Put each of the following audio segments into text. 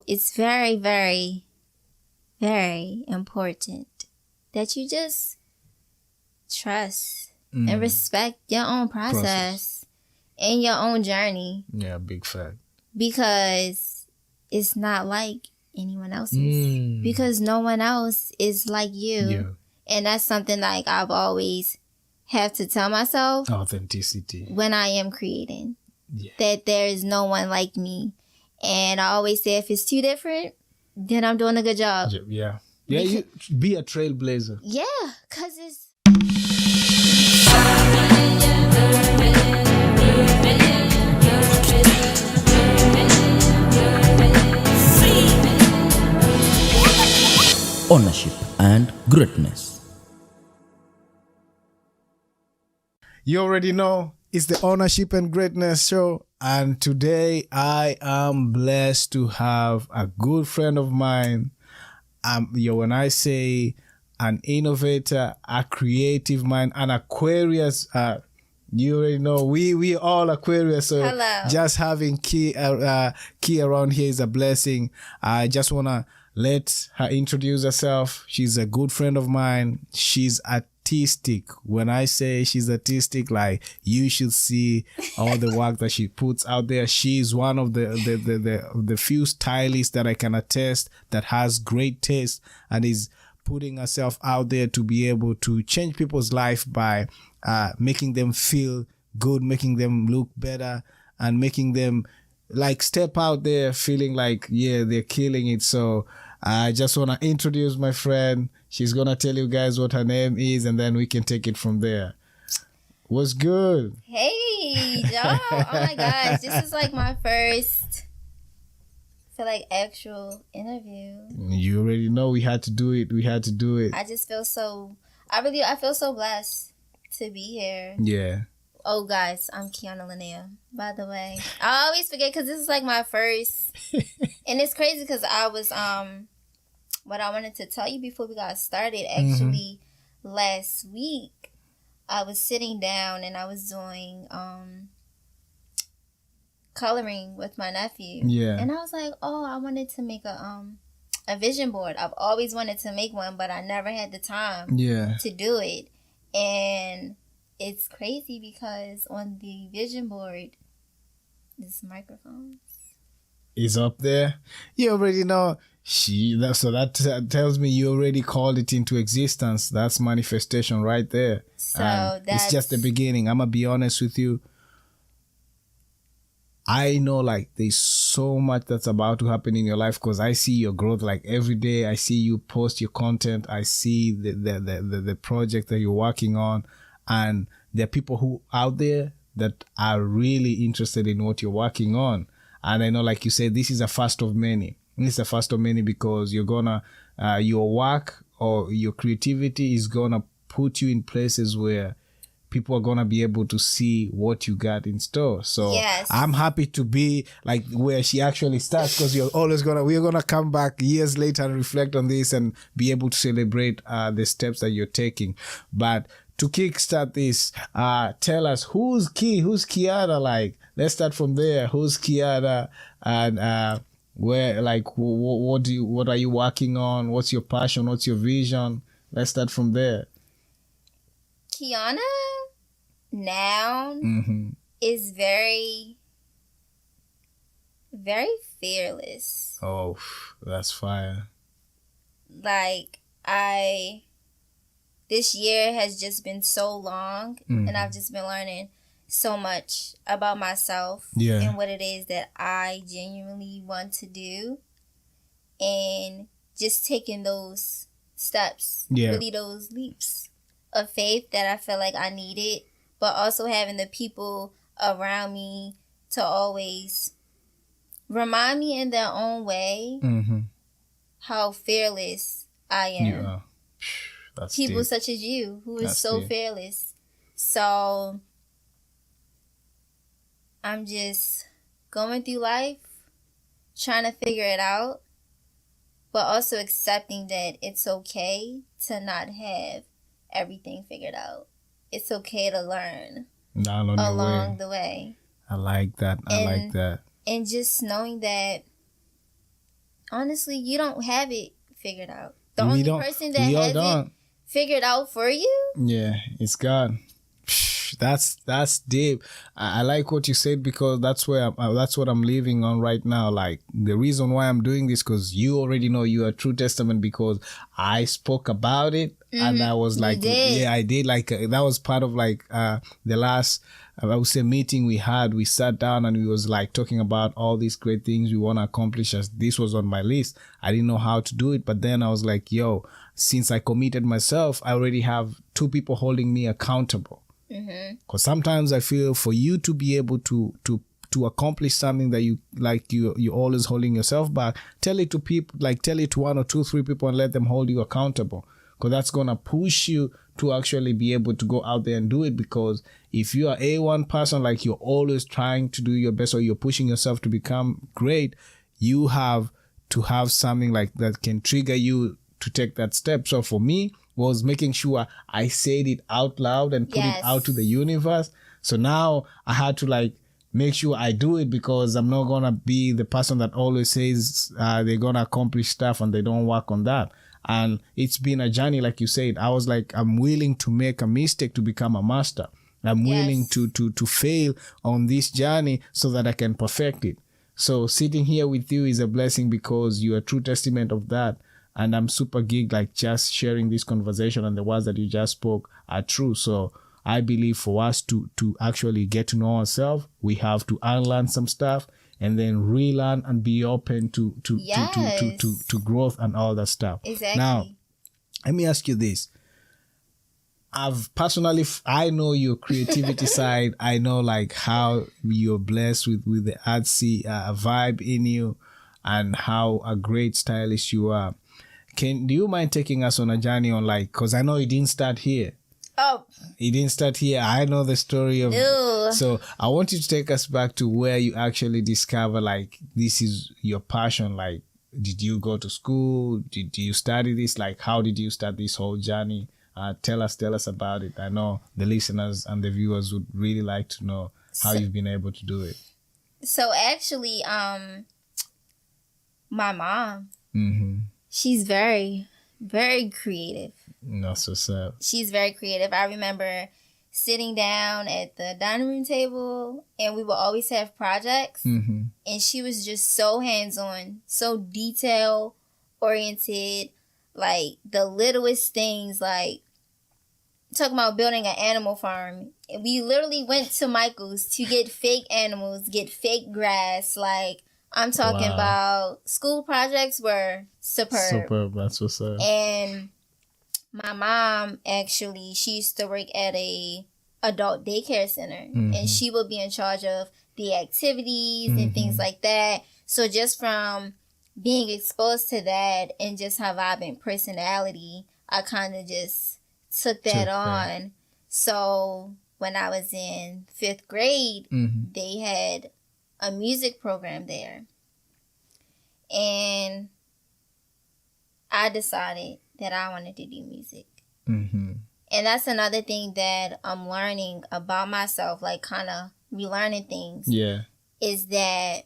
it's very, very, very important that you just trust and respect your own process and your own journey. Yeah, big fact. Because it's not like anyone else's. Because no one else is like you. Yeah. And that's something like I've always have to tell myself. Authenticity. When I am creating. Yeah. That there is no one like me. And I always say if it's too different, then I'm doing a good job. Yeah. Yeah, you be a trailblazer. Yeah, because it's... Ownership and greatness. You already know it's the Ownership and Greatness show, and today I am blessed to have a good friend of mine. When I say an innovator, a creative mind, an Aquarius, you already know we all Aquarius, so Hello. Just having Key around here is a blessing. I just wanna let her introduce herself. She's a good friend of mine. She's artistic. When I say she's artistic, like, you should see all the work that she puts out there. She's one of the few stylists that I can attest that has great taste and is putting herself out there to be able to change people's life by making them feel good, making them look better, and making them like step out there feeling like, yeah, they're killing it. So I just want to introduce my friend. She's going to tell you guys what her name is, and then we can take it from there. What's good? Hey, y'all. Oh my gosh. This is like my first, I feel like, actual interview. You already know we had to do it. I just feel so, I feel so blessed to be here. Yeah. Oh, guys, I'm Keyona Lynea, by the way. I always forget because this is like my first. And it's crazy because I was, what I wanted to tell you before we got started, actually, last week, I was sitting down and I was doing coloring with my nephew. Yeah. And I was like, oh, I wanted to make a vision board. I've always wanted to make one, but I never had the time to do it. And it's crazy because on the vision board, this microphone is up there. You already know. So that tells me you already called it into existence. That's manifestation right there. So it's just the beginning. I'm gonna be honest with you. I know like there's so much that's about to happen in your life because I see your growth like every day. I see you post your content. I see the project that you're working on, and there are people who out there that are really interested in what you're working on. And I know, like you said, this is a first of many. It's a first of many because you're gonna, your work or your creativity is gonna put you in places where people are gonna be able to see what you got in store. So yes. I'm happy to be like where she actually starts because we're gonna come back years later and reflect on this and be able to celebrate the steps that you're taking. But to kickstart this, tell us who's Keyona. Like, let's start from there. Who's Keyona, and where, like, what are you working on? What's your passion? What's your vision? Let's start from there. Keyona now is very, very fearless. Oh, that's fire. Like, this year has just been so long, and I've just been learning so much about myself and what it is that I genuinely want to do, and just taking those steps, really those leaps of faith that I feel like I needed, but also having the people around me to always remind me in their own way how fearless I am. Yeah. That's people deep. Such as you, who is That's so deep. fearless. So I'm just going through life, trying to figure it out, but also accepting that it's okay to not have everything figured out. It's okay to learn along the way. I like that. I like that. And just knowing that honestly, you don't have it figured out. The We only don't. person that We all has it don't. figured out for you. Yeah, it's God. That's deep. I like what you said because that's where that's what I'm living on right now. Like the reason why I'm doing this because you already know you are true testament because I spoke about it and I was like, yeah, I did. Like that was part of like the last I would say meeting we had. We sat down and we was like talking about all these great things we want to accomplish. As this was on my list, I didn't know how to do it, but then I was like, yo, since I committed myself, I already have 2 people holding me accountable. Because sometimes I feel for you to be able to accomplish something that you like, you're always holding yourself back. Tell it to people, like tell it to 1 or 2, 3 people and let them hold you accountable. Because that's gonna push you to actually be able to go out there and do it. Because if you are one person, like you're always trying to do your best or you're pushing yourself to become great, you have to have something like that can trigger you to take that step. So for me, was making sure I said it out loud and put it out to the universe. So now I had to like make sure I do it because I'm not going to be the person that always says they're going to accomplish stuff and they don't work on that. And it's been a journey, like you said. I was like, I'm willing to make a mistake to become a master. I'm willing to fail on this journey so that I can perfect it. So sitting here with you is a blessing because you're a true testament of that. And I'm super geeked, like just sharing this conversation and the words that you just spoke are true. So I believe for us to actually get to know ourselves, we have to unlearn some stuff and then relearn and be open to growth and all that stuff. Exactly. Now, let me ask you this. I know your creativity side. I know like how you're blessed with the artsy vibe in you and how a great stylist you are. Do you mind taking us on a journey on like, because I know it didn't start here. Oh. It didn't start here. I know the story of. Ew. So I want you to take us back to where you actually discover like this is your passion. Like, did you go to school? Did you study this? Like, how did you start this whole journey? Tell us about it. I know the listeners and the viewers would really like to know how you've been able to do it. So actually, my mom. Mm-hmm. She's very, very creative. No, so sad. She's very creative. I remember sitting down at the dining room table and we would always have projects. Mm-hmm. And she was just so hands-on, so detail-oriented. Like the littlest things, like talking about building an animal farm. We literally went to Michael's to get fake animals, get fake grass, like I'm talking about school projects were superb. That's what's up. And my mom, actually, she used to work at a adult daycare center. And she would be in charge of the activities and things like that. So just from being exposed to that and just her vibrant personality, I kind of just took that on. So when I was in 5th grade, they had a music program there. And I decided that I wanted to do music. And that's another thing that I'm learning about myself, like kind of relearning things. Yeah. Is that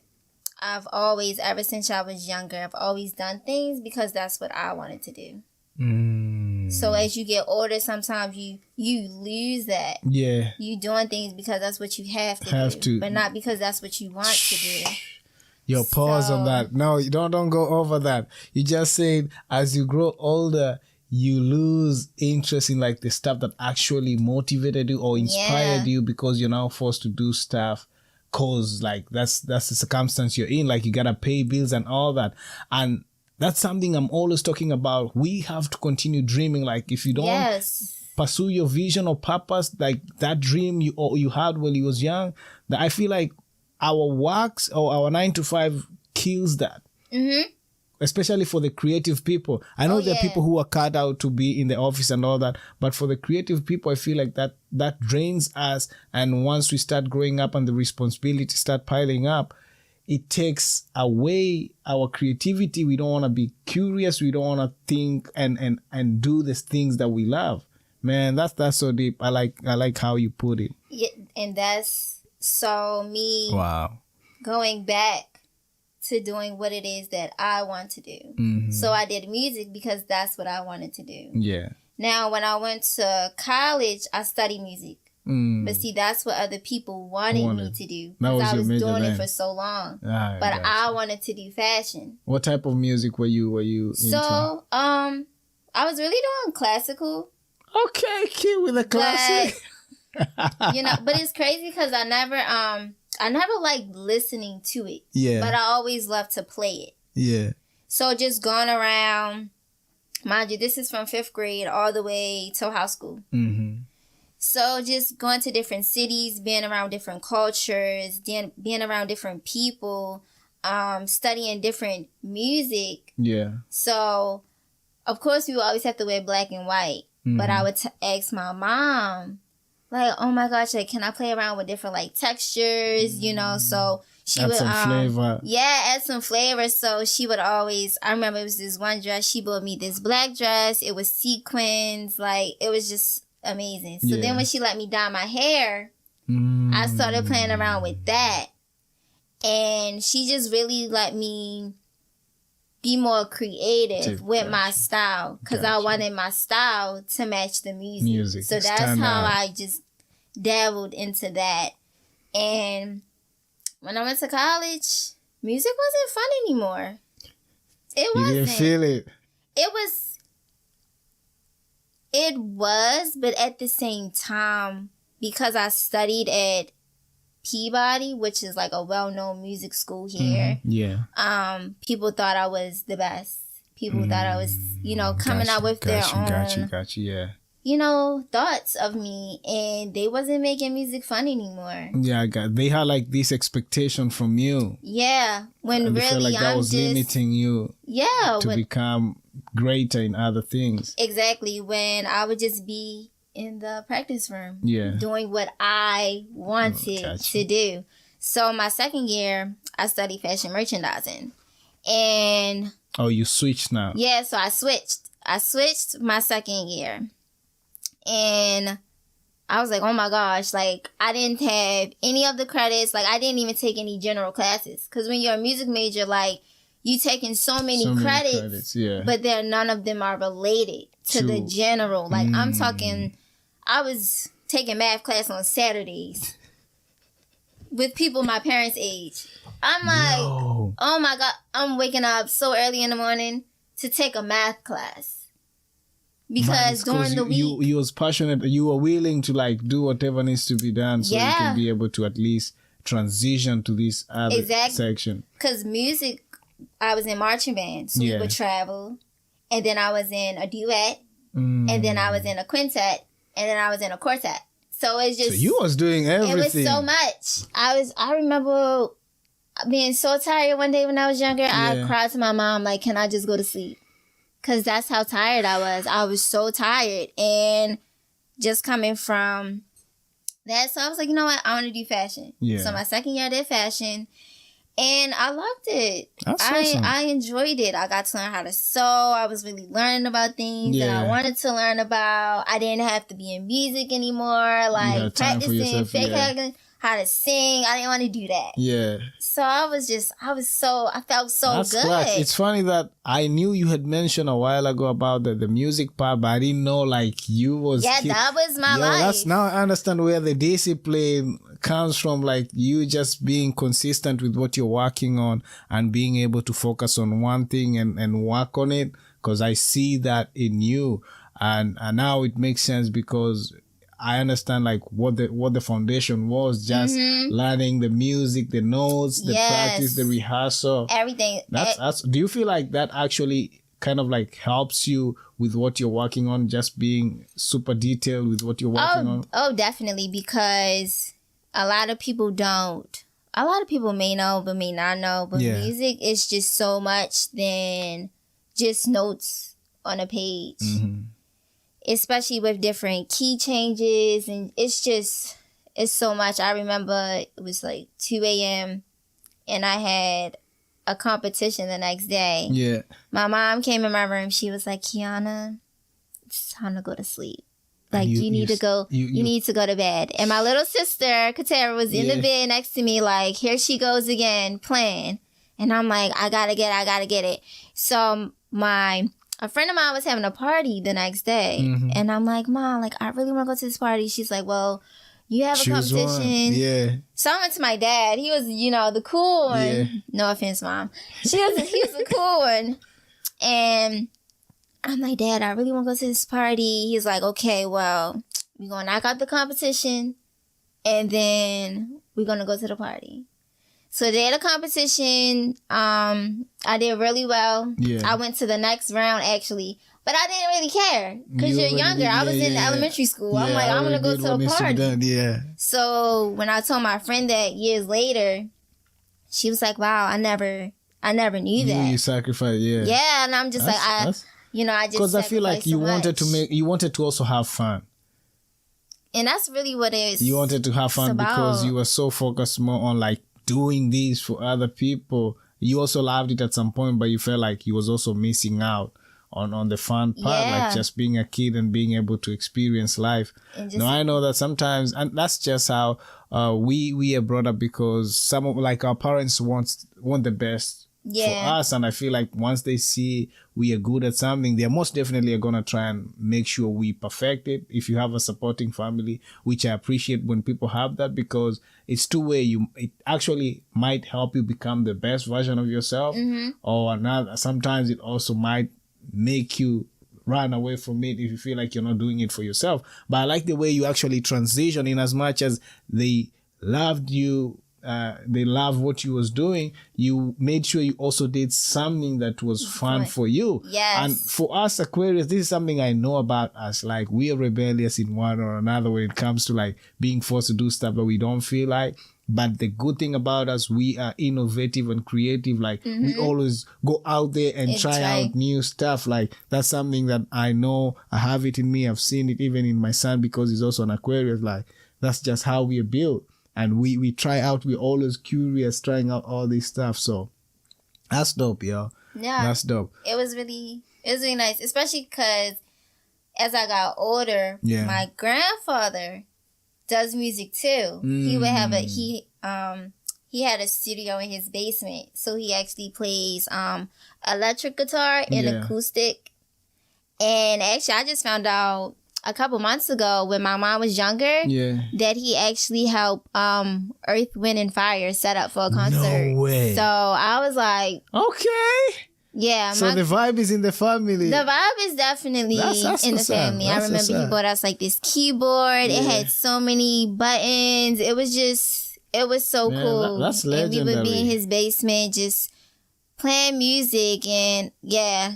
I've always, ever since I was younger, I've always done things because that's what I wanted to do. So as you get older, sometimes you lose that. Yeah. You doing things because that's what you have to do, but not because that's what you want to do. Yo, pause on that. No, you don't go over that. You just said as you grow older, you lose interest in like the stuff that actually motivated you or inspired you because you're now forced to do stuff cause like that's the circumstance you're in. Like you gotta pay bills and all that. And that's something I'm always talking about. We have to continue dreaming. Like if you don't pursue your vision or purpose, like that dream you had when you was young, that I feel like our works or our 9 to 5 kills that. Especially for the creative people. I know there are people who are cut out to be in the office and all that, but for the creative people, I feel like that drains us. And once we start growing up and the responsibilities start piling up, it takes away our creativity. We don't want to be curious. We don't want to think and do the things that we love. Man, that's so deep. I like how you put it. Yeah, and that's so me. Wow. Going back to doing what it is that I want to do. Mm-hmm. So I did music because that's what I wanted to do. Yeah. Now, when I went to college, I studied music. But see, that's what other people wanted me to do. Because I was doing it for so long. But I wanted to do fashion. What type of music were you into? So, I was really doing classical. Okay, cute with a classic. But, you know, but it's crazy because I never liked listening to it. Yeah. But I always loved to play it. Yeah. So just going around, mind you, this is from 5th grade all the way till high school. Mm-hmm. So just going to different cities, being around different cultures, being around different people, studying different music. Yeah. So, of course, we would always have to wear black and white. Mm-hmm. But I would ask my mom, like, oh my gosh, like, can I play around with different, like, textures, you know? So she would some flavor. Yeah, add some flavor. So she would always, I remember it was this one dress, she bought me this black dress. It was sequins. Like, it was just amazing. So then when she let me dye my hair, I started playing around with that. And she just really let me be more creative with my style. Because I wanted my style to match the music. So that's how I just dabbled into that. And when I went to college, music wasn't fun anymore. It wasn't. You didn't feel it? It was, but at the same time, because I studied at Peabody, which is like a well-known music school here. Yeah. People thought I was the best. People thought I was, you know, coming out with their own, yeah. you know, thoughts of me, and they wasn't making music fun anymore. Yeah, they had like this expectation from you. Yeah, when and really felt like that was limiting you. Yeah, to become greater in other things. Exactly, when I would just be in the practice room, doing what I wanted to do. So my second year, I studied fashion merchandising, and you switched now. Yeah, so I switched my second year. And I was like, oh my gosh, like I didn't have any of the credits. Like I didn't even take any general classes. Because when you're a music major, like you taking so many credits, but none of them are related to the general. Like I'm talking, I was taking math class on Saturdays with people my parents' age. I'm like, oh my God, I'm waking up so early in the morning to take a math class. Because during the week, you was passionate. You were willing to like do whatever needs to be done, so you can be able to at least transition to this other section. Because music, I was in marching band, so we would travel, and then I was in a duet, and then I was in a quintet, and then I was in a quartet. So it's just you was doing everything. It was so much. I remember being so tired one day when I was younger. I cried to my mom like, "Can I just go to sleep?" Because that's how tired I was. I was so tired. And just coming from that, so I was like, you know what? I want to do fashion. Yeah. So my second year I did fashion. And I loved it. That's awesome. I enjoyed it. I got to learn how to sew. I was really learning about things that I wanted to learn about. I didn't have to be in music anymore. Like practicing, how to sing. I didn't want to do that. Yeah. So I felt so That's good. Class. It's funny that I knew you had mentioned a while ago about the music part, but I didn't know like you was... Yeah, that was my life. Now I understand where the discipline comes from, like you just being consistent with what you're working on and being able to focus on one thing and work on it, because I see that in you. And now it makes sense because I understand like what the foundation was, just learning the music, the notes, the practice, the rehearsal, everything. That's. Do you feel like that actually kind of like helps you with what you're working on, just being super detailed with what you're working on? Oh, definitely, because a lot of people don't. A lot of people may know, but may not know. But music is just so much than just notes on a page. Mm-hmm. Especially with different key changes, and it's so much. I remember it was like 2 a.m. and I had a competition the next day. Yeah. My mom came in my room. She was like, Keyona, it's time to go to sleep. Like you need to go to bed. And my little sister, Katara, was in the bed next to me like, here she goes again, playing. And I'm like, I gotta get it. So a friend of mine was having a party the next day. And I'm like, Mom, like, I really want to go to this party. She's like, well, you have a competition. Yeah. So I went to my dad. He was, the cool one. Yeah. No offense, Mom. He was the cool one. And I'm like, Dad, I really want to go to this party. He's like, okay, well, we're going to knock out the competition. And then we're going to go to the party. So the day of the competition, I did really well. Yeah. I went to the next round, actually. But I didn't really care. Because you're younger. I was in elementary school. I'm like, I'm going to go to the party. So when I told my friend that years later, she was like, wow, I never knew that. You sacrificed, yeah. Yeah, and I'm just I just because I feel like you wanted to also have fun. And that's really what it is. You wanted to have fun because you were so focused more on like doing this for other people. You also loved it at some point, but you felt like you was also missing out on the fun part, like just being a kid and being able to experience life. Now I know that sometimes, and that's just how we are brought up, because some of like our parents want the best for us, and I feel like once they see we are good at something, they most definitely are gonna try and make sure we perfect it. If you have a supporting family, which I appreciate when people have that, because it's two-way. It actually might help you become the best version of yourself, or another. Sometimes it also might make you run away from it if you feel like you're not doing it for yourself. But I like the way you actually transition, in as much as they loved you, they loved what you was doing, you made sure you also did something that was fun for you. Yes. And for us Aquarius, this is something I know about us. Like, we are rebellious in one or another when it comes to like being forced to do stuff that we don't feel like. But the good thing about us, we are innovative and creative. Like, we always go out there and try out new stuff. Like, that's something that I know I have it in me. I've seen it even in my son, because he's also an Aquarius. Like, that's just how we are built. And we try out, we're always curious, trying out all this stuff. So that's dope, yo. Yeah. That's dope. It was really nice, especially because as I got older, my grandfather does music too. He would have he had a studio in his basement, so he actually plays electric guitar and acoustic. And actually, I just found out a couple months ago when my mom was younger that he actually helped Earth, Wind and Fire set up for a concert. No way. So I was like, okay. Yeah. So the vibe is in the family. The vibe is definitely in the family. I remember he bought us like this keyboard. It had so many buttons. It was so cool. That's legendary. And we would be in his basement just playing music, and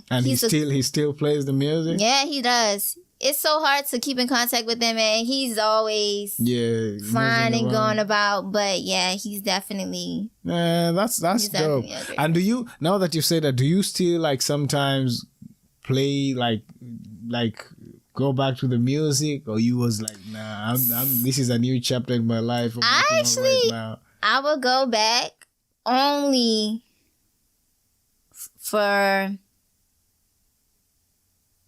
And he still plays the music? Yeah, he does. It's so hard to keep in contact with him, and he's always flying and going about. But he's definitely that's dope. And do you, now that you say that, do you still like sometimes play like go back to the music, or you was like, nah, I'm this is a new chapter in my life. I would go back only for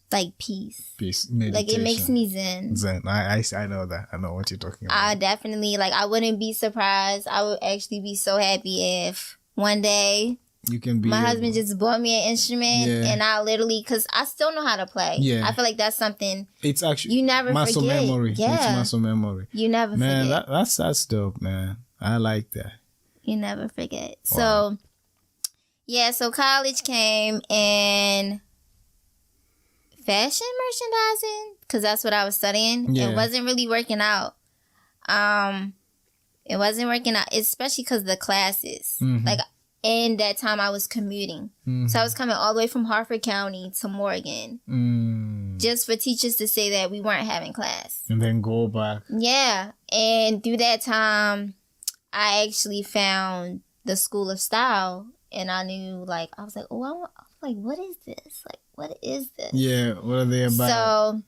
like peace, meditation. Like, it makes me zen. I know that. I know what you're talking about. I definitely, like, I wouldn't be surprised. I would actually be so happy if one day my husband just bought me an instrument, and I literally, because I still know how to play. I feel like that's something it's actually you never muscle forget. Memory. It's muscle memory. You never forget. Man, that's dope, man. I like that. You never forget. Wow. So college came, and fashion merchandising, because that's what I was studying. It wasn't really working out. It wasn't working out, especially because the classes. Like, in that time, I was commuting. So I was coming all the way from Harford County to Morgan, just for teachers to say that we weren't having class. And then go back. Yeah. And through that time, I actually found the School of Style, and I knew, like, I was like, what is this? Like, what is this? Yeah, what are they about? So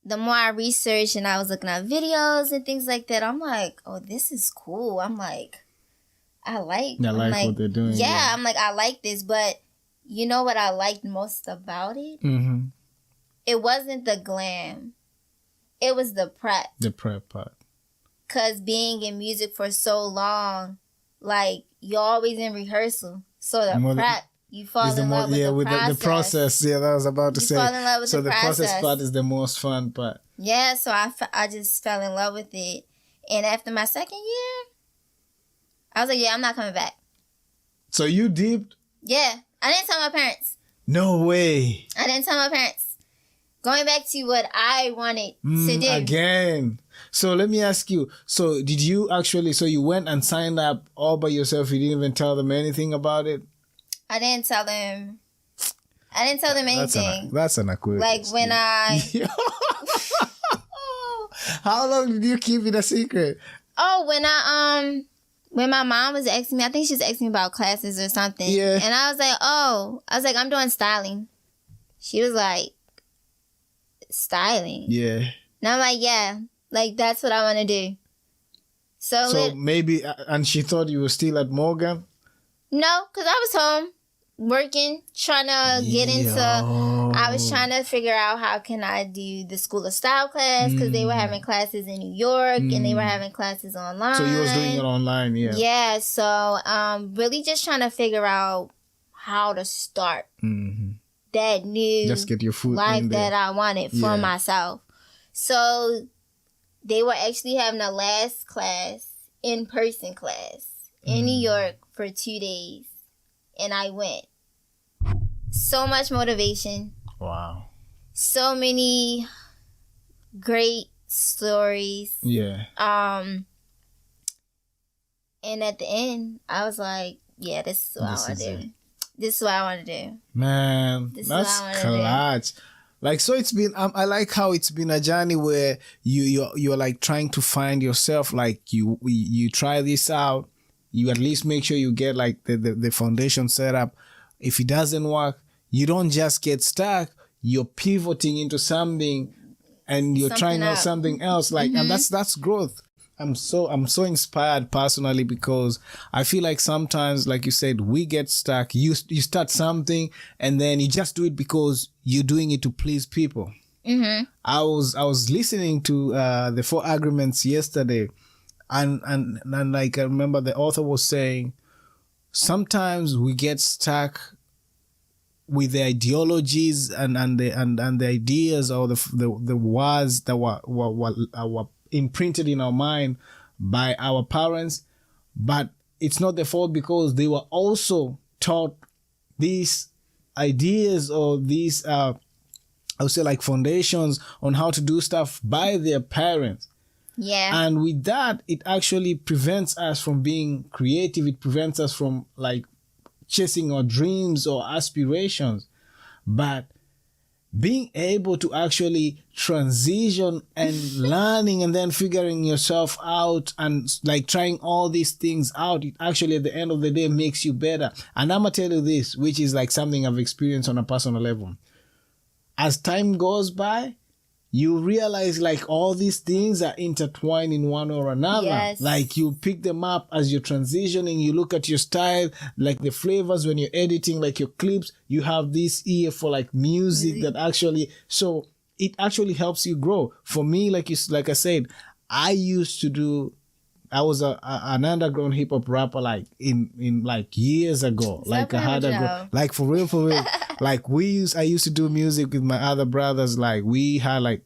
the more I researched and I was looking at videos and things like that, I'm like, oh, this is cool. I'm like, I like what they're doing. Yeah, I'm like, I like this. But you know what I liked most about it? It wasn't the glam. It was the prep. The prep part. Because being in music for so long, like you're always in rehearsal. So the prep, you fall in love with the process. Yeah, that was about to say. Fall in love with the process part is the most fun part. Yeah, so I just fell in love with it. And after my second year, I was like, yeah, I'm not coming back. So you dipped? Yeah. I didn't tell my parents. No way. I didn't tell my parents. Going back to what I wanted to do. Again. So let me ask you. So did you actually, so you went and signed up all by yourself? You didn't even tell them anything about it? I didn't tell them anything. That's an Aquarius. Like when I... How long did you keep it a secret? Oh, when my mom was asking me, I think she was asking me about classes or something. Yeah. And I was like, I'm doing styling. She was like, styling? Yeah. And I'm like, yeah, like that's what I want to do. So maybe, and she thought you were still at Morgan? No, because I was home working, trying to get into, I was trying to figure out how can I do the School of Style class because they were having classes in New York and they were having classes online. So you was doing it online, yeah. Yeah, so really just trying to figure out how to start that new just get your foot life that I wanted for myself. So they were actually having a last class, in-person class in New York for 2 days. And I went. So much motivation. Wow. So many great stories. Yeah. And at the end, I was like, yeah, this is what I want to do. This is what I want to do. Man, that's clutch. Like, so it's been, I like how it's been a journey where you're like trying to find yourself. Like you try this out. You at least make sure you get like the foundation set up. If it doesn't work, you don't just get stuck. You're pivoting into something and you're trying out something else. Like, and that's growth. I'm so inspired personally because I feel like sometimes, like you said, we get stuck. You start something and then you just do it because you're doing it to please people. I was listening to the 4 Agreements yesterday. And like I remember the author was saying, sometimes we get stuck with the ideologies and the ideas or the words that were imprinted in our mind by our parents, but it's not their fault because they were also taught these ideas or these I would say like foundations on how to do stuff by their parents. Yeah. And with that, it actually prevents us from being creative. It prevents us from like chasing our dreams or aspirations. But being able to actually transition and learning and then figuring yourself out and like trying all these things out, it actually at the end of the day makes you better. And I'm going to tell you this, which is like something I've experienced on a personal level. As time goes by, you realize like all these things are intertwined in one or another. Yes. Like you pick them up as you're transitioning, you look at your style, like the flavors when you're editing, like your clips, you have this ear for like music that actually, so it actually helps you grow. For me, like I said, I was an underground hip hop rapper like in like years ago. Like I had like for real. Like I used to do music with my other brothers. Like we had like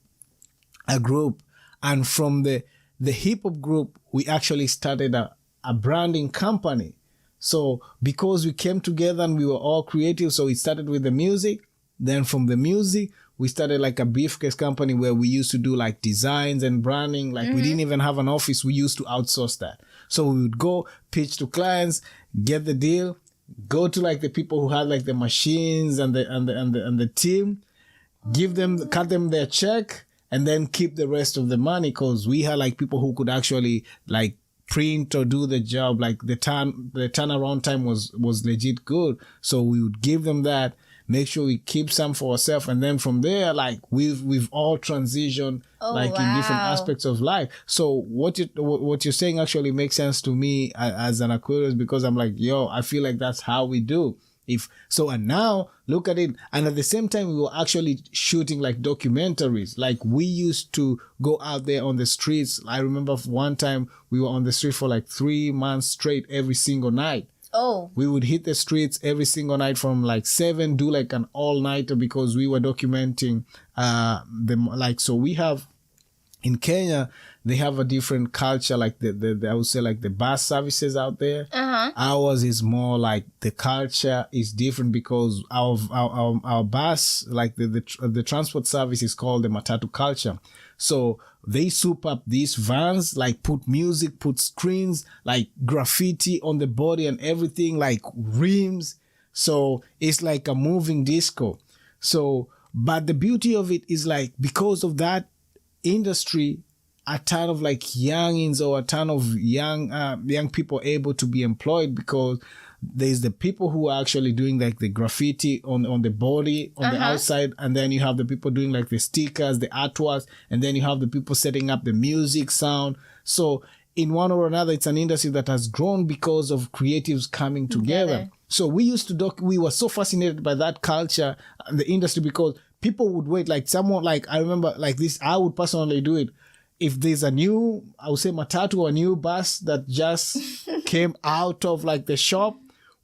a group, and from the hip hop group, we actually started a branding company. So because we came together and we were all creative, so it started with the music. Then from the music, we started like a briefcase company where we used to do like designs and branding. Like we didn't even have an office. We used to outsource that. So we would go pitch to clients, get the deal, go to like the people who had like the machines and the team, cut them their check, and then keep the rest of the money because we had like people who could actually like print or do the job. Like the turnaround time was legit good. So we would give them that. Make sure we keep some for ourselves, and then from there, like we've all transitioned in different aspects of life. So what you're saying actually makes sense to me as an Aquarius because I'm like, I feel like that's how we do. And now look at it. And at the same time, we were actually shooting like documentaries. Like we used to go out there on the streets. I remember one time we were on the street for like 3 months straight every single night. Oh. We would hit the streets every single night from like 7, do like an all-nighter because we were documenting so we have in Kenya, they have a different culture, like the I would say like the bus services out there. Uh-huh. Ours is more like the culture is different because our bus, like the transport service is called the matatu culture. So they soup up these vans, like put music, put screens, like graffiti on the body and everything, like rims. So it's like a moving disco. So, but the beauty of it is like, because of that industry, a ton of like youngins or a ton of young people able to be employed, because there's the people who are actually doing like the graffiti on the body, on the outside, and then you have the people doing like the stickers, the artworks, and then you have the people setting up the music, sound. So in one or another, it's an industry that has grown because of creatives coming together. So we used to we were so fascinated by that culture and the industry, because people would wait, like someone, like I remember like this, I would personally do it. If there's a new, I would say matatu or a new bus that just came out of like the shop,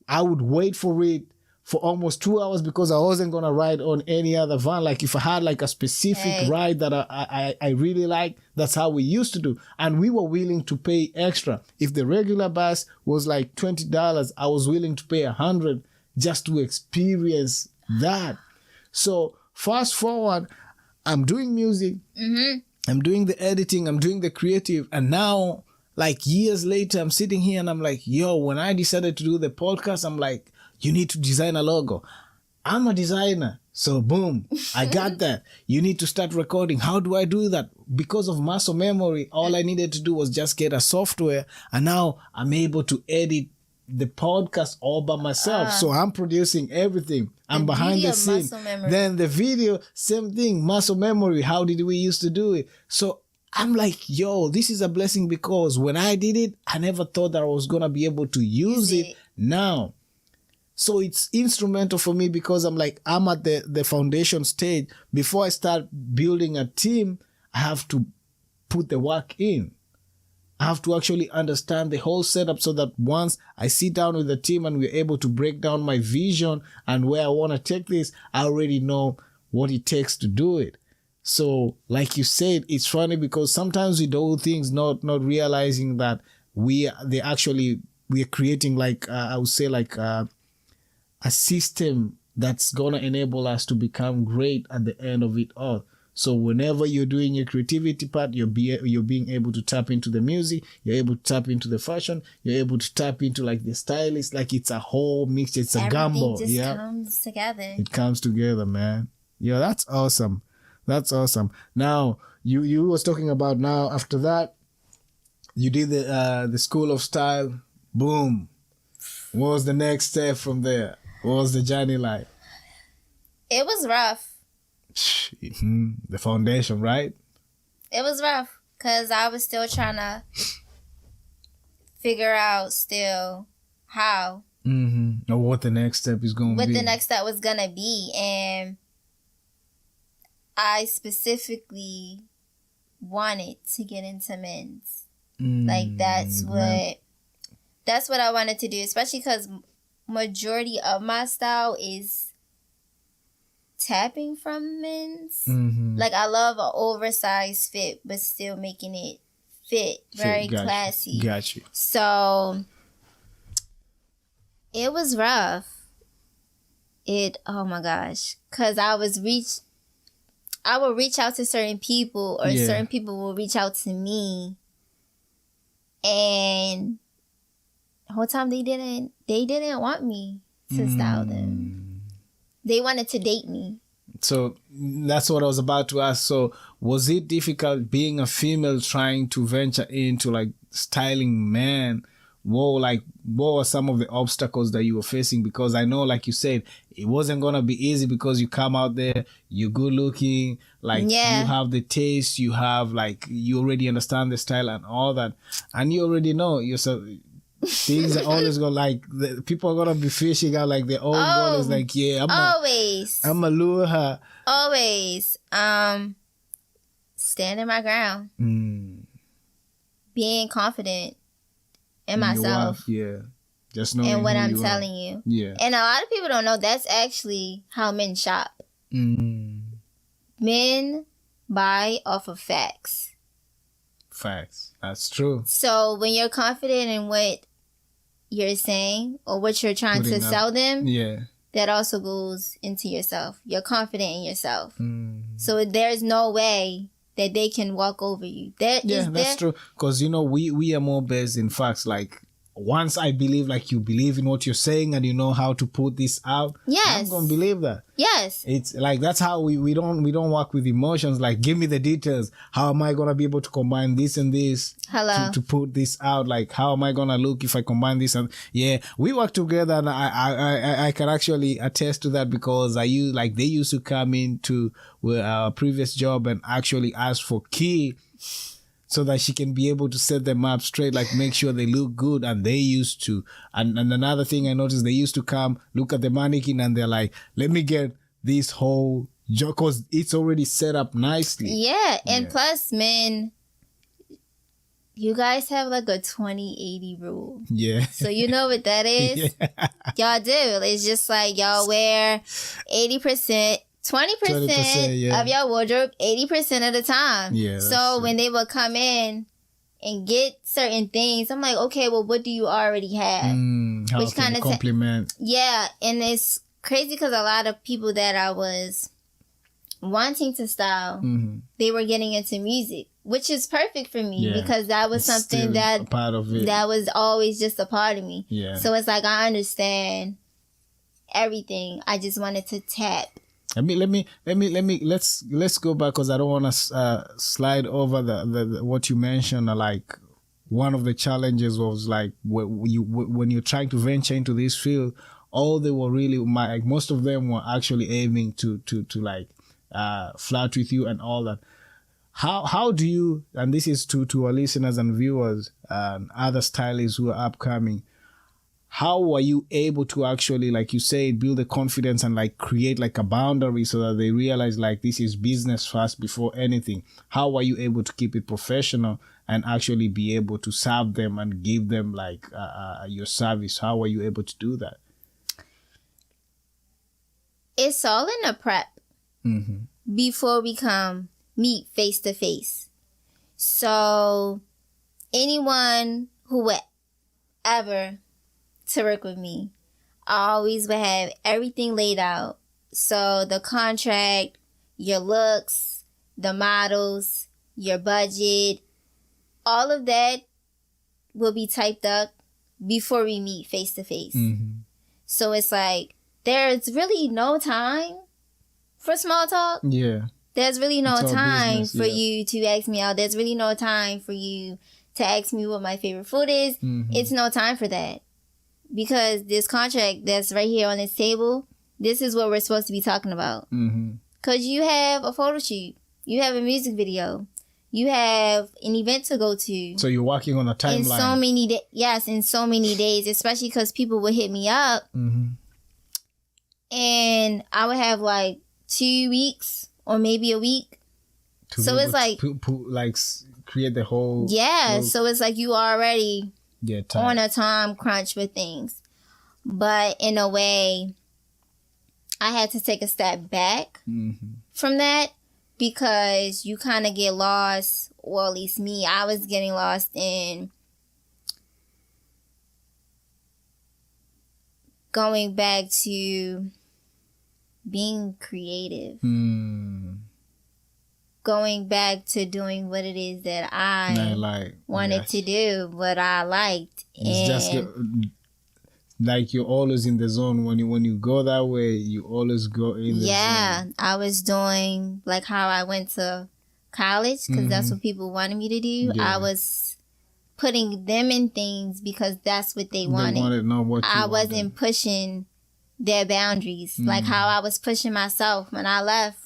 I would wait for it for almost 2 hours because I wasn't going to ride on any other van. Like if I had like a specific ride that I really like, that's how we used to do. And we were willing to pay extra. If the regular bus was like $20, I was willing to pay $100 just to experience that. So fast forward, I'm doing music. Mm-hmm. I'm doing the editing, I'm doing the creative, and now, like years later, I'm sitting here and I'm like, yo, when I decided to do the podcast, I'm like, you need to design a logo. I'm a designer. So boom, I got that. You need to start recording. How do I do that? Because of muscle memory, all I needed to do was just get a software, and now I'm able to edit the podcast all by myself. So I'm producing everything. I'm behind the scene. Then the video, same thing, muscle memory. How did we used to do it? So I'm like, yo, this is a blessing, because when I did it, I never thought that I was going to be able to use it now. So it's instrumental for me, because I'm like, I'm at the foundation stage. Before I start building a team, I have to put the work in. I have to actually understand the whole setup, so that once I sit down with the team and we're able to break down my vision and where I want to take this, I already know what it takes to do it. So like you said, it's funny because sometimes we do things not realizing that we're creating like, I would say like a system that's going to enable us to become great at the end of it all. So whenever you're doing your creativity part, you're being able to tap into the music, you're able to tap into the fashion, you're able to tap into like the stylist. Like it's a whole mix, it's a gumbo. Everything just comes together. It comes together, man. Yeah, that's awesome. That's awesome. Now, you was talking about, now after that, you did the School of Style. Boom. What was the next step from there? What was the journey like? It was rough. The foundation, right? It was rough because I was still trying to figure out still how. Mm-hmm. Or what the next step is going to be. What the next step was going to be. And I specifically wanted to get into men's. Like that's what I wanted to do, especially because majority of my style is tapping from men's. Mm-hmm. Like I love an oversized fit, but still making it fit very classy. Got you. So it was rough. Oh my gosh, because I would reach out to certain people, or certain people will reach out to me, and the whole time they didn't want me to style them. They wanted to date me. So that's what I was about to ask. So was it difficult being a female trying to venture into like styling men? What were some of the obstacles that you were facing? Because I know, like you said, it wasn't going to be easy because you come out there, you're good looking, like you have the taste, you have like, you already understand the style and all that. And you already know yourself. Things are always go like people are gonna be fishing out like their own goal is like, yeah, I'm gonna lure her. Always. Standing my ground. Being confident in myself. Yeah. Just knowing and what who I'm you telling are. you. Yeah. And a lot of people don't know that's actually how men shop. Men buy off of facts. Facts. That's true. So when you're confident in what you're saying or what you're trying to sell them, that also goes into yourself. You're confident in yourself. So there's no way that they can walk over you. That's true. Because, we are more based in facts. Like, once I believe, like, you believe in what you're saying and you know how to put this out, I'm going to believe that. Yes. It's like, that's how we don't work with emotions. Like, give me the details. How am I going to be able to combine this and this to put this out? Like, how am I going to look if I combine this? And we work together, and I can actually attest to that, because they used to come into our previous job and actually ask for key so that she can be able to set them up straight, like make sure they look good. And they used to. And another thing I noticed, they used to come, look at the mannequin, and they're like, let me get this whole job, because it's already set up nicely. Yeah. And plus, men, you guys have like a 20-80 rule. Yeah. So you know what that is? Y'all do. It's just like y'all wear 80%. 20% of your wardrobe 80% of the time. Yeah. So when they will come in and get certain things, I'm like, okay, well, what do you already have? Which kind of compliment. And it's crazy because a lot of people that I was wanting to style, they were getting into music, which is perfect for me because that was something that a part of it. That was always just a part of me. Yeah. So it's like I understand everything. I just wanted to tap. Let's go back, because I don't want to slide over the what you mentioned. Like, one of the challenges was like when you're trying to venture into this field, all they were really most of them were actually aiming to flirt with you and all that. How do you, and this is to our listeners and viewers and other stylists who are upcoming, how were you able to actually, like you said, build the confidence and like create like a boundary so that they realize like this is business first before anything? How were you able to keep it professional and actually be able to serve them and give them like your service? How were you able to do that? It's all in the prep before we meet face to face. So anyone who would ever to work with me, I always would have everything laid out. So the contract, your looks, the models, your budget, all of that will be typed up before we meet face to face. So it's like there's really no time for small talk. Yeah. There's really no time for you to ask me out. There's really no time for you to ask me what my favorite food is. It's no time for that. Because this contract that's right here on this table, this is what we're supposed to be talking about. Because you have a photo shoot. You have a music video. You have an event to go to. So you're working on a timeline. In so many in so many days, especially because people would hit me up. And I would have like 2 weeks or maybe a week. So it's like... create the whole... Yeah, so it's like you already... on a time crunch with things. But in a way, I had to take a step back from that because you kind of get lost, or at least me, I was getting lost in going back to being creative. Going back to doing what it is that I wanted to do, what I liked. It's just like you're always in the zone. When you go that way, you always go in the zone. Yeah, I was doing like how I went to college because that's what people wanted me to do. I was putting them in things because that's what they wanted. They wanted to know what I wasn't pushing their boundaries, like how I was pushing myself when I left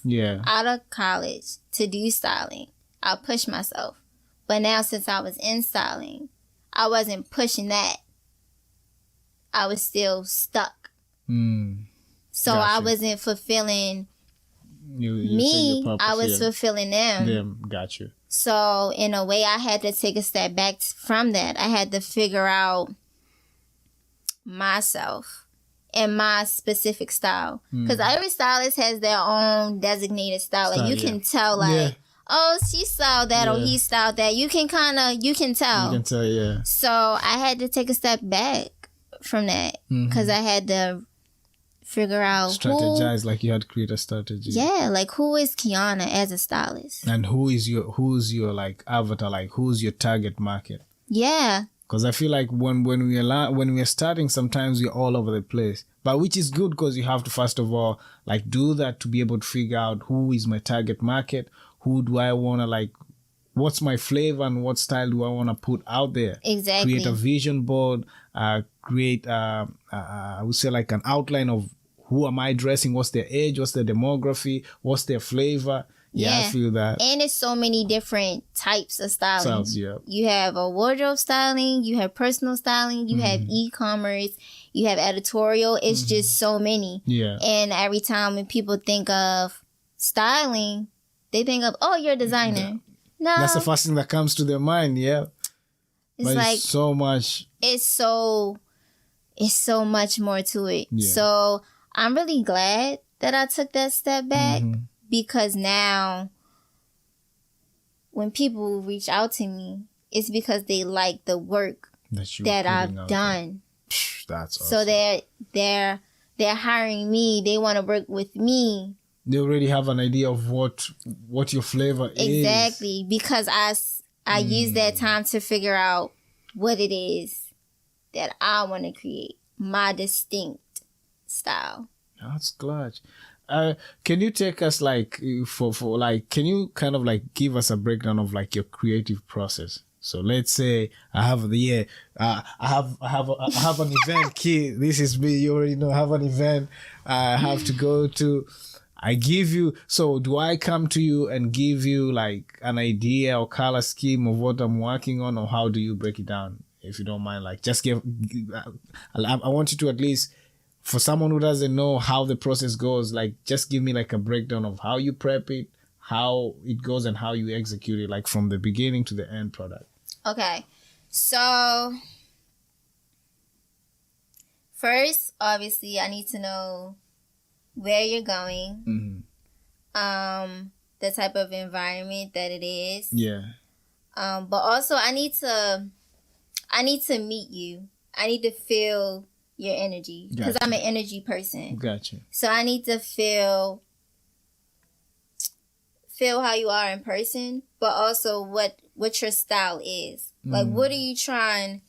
out of college to do styling. I pushed myself. But now since I was in styling, I wasn't pushing that. I was still stuck. So Gotcha. I wasn't fulfilling you me. purpose, I was fulfilling them. Got you. So in a way, I had to take a step back from that. I had to figure out myself and my specific style, because every stylist has their own designated style. Like you can tell, like, oh, she styled that, or he styled that. You can tell. You can tell, yeah. So I had to take a step back from that, because I had to figure out strategize, like you had to create a strategy. Yeah, like who is Keyona as a stylist, and who's your like avatar, like who's your target market. Yeah. Because I feel like when we're starting, sometimes we're all over the place. But which is good, because you have to first of all like do that to be able to figure out who is my target market, who do I want to like, what's my flavor and what style do I want to put out there. Exactly. Create a vision board, create I would say like an outline of who am I dressing, what's their age, what's their demography, what's their flavor. Yeah, I feel that. And it's so many different types of styling. Yeah. You have a wardrobe styling, you have personal styling, you have e-commerce, you have editorial. It's just so many. Yeah. And every time when people think of styling, they think of, oh, you're a designer. Yeah. No. That's the first thing that comes to their mind, yeah. It's but like it's so much. It's so much more to it. Yeah. So I'm really glad that I took that step back. Because now, when people reach out to me, it's because they like the work that I've done. That's awesome. So they're hiring me. They want to work with me. They already have an idea of what your flavor is. Exactly, because I use that time to figure out what it is that I want to create, my distinct style. That's clutch. Can you take us like for like, can you kind of like give us a breakdown of like your creative process? So let's say I have an event, key. This is me. You already know. I have an event. I have to go to. I give you. So do I come to you and give you like an idea or color scheme of what I'm working on, or how do you break it down? If you don't mind, like just give. I want you to at least. For someone who doesn't know how the process goes, like just give me like a breakdown of how you prep it, how it goes, and how you execute it, like from the beginning to the end product. Okay. So first, obviously, I need to know where you're going, the type of environment that it is. Yeah. But also I need to meet you. I need to feel your energy, because I'm an energy person. Gotcha. So I need to feel how you are in person, but also what your style is. Like, what are you trying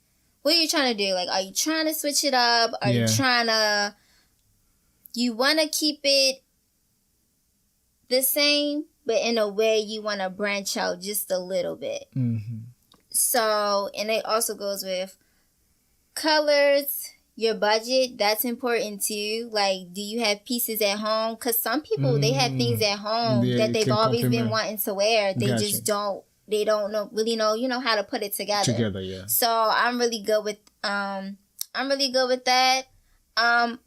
to do? Like, are you trying to switch it up? Are you want to keep it the same, but in a way you want to branch out just a little bit. So, and it also goes with colors, your budget. That's important too. Like, do you have pieces at home? Because some people, they have things at home that they've always been wanting to wear. They just don't. They don't really know how to put it together. Yeah. So I'm really good with that. I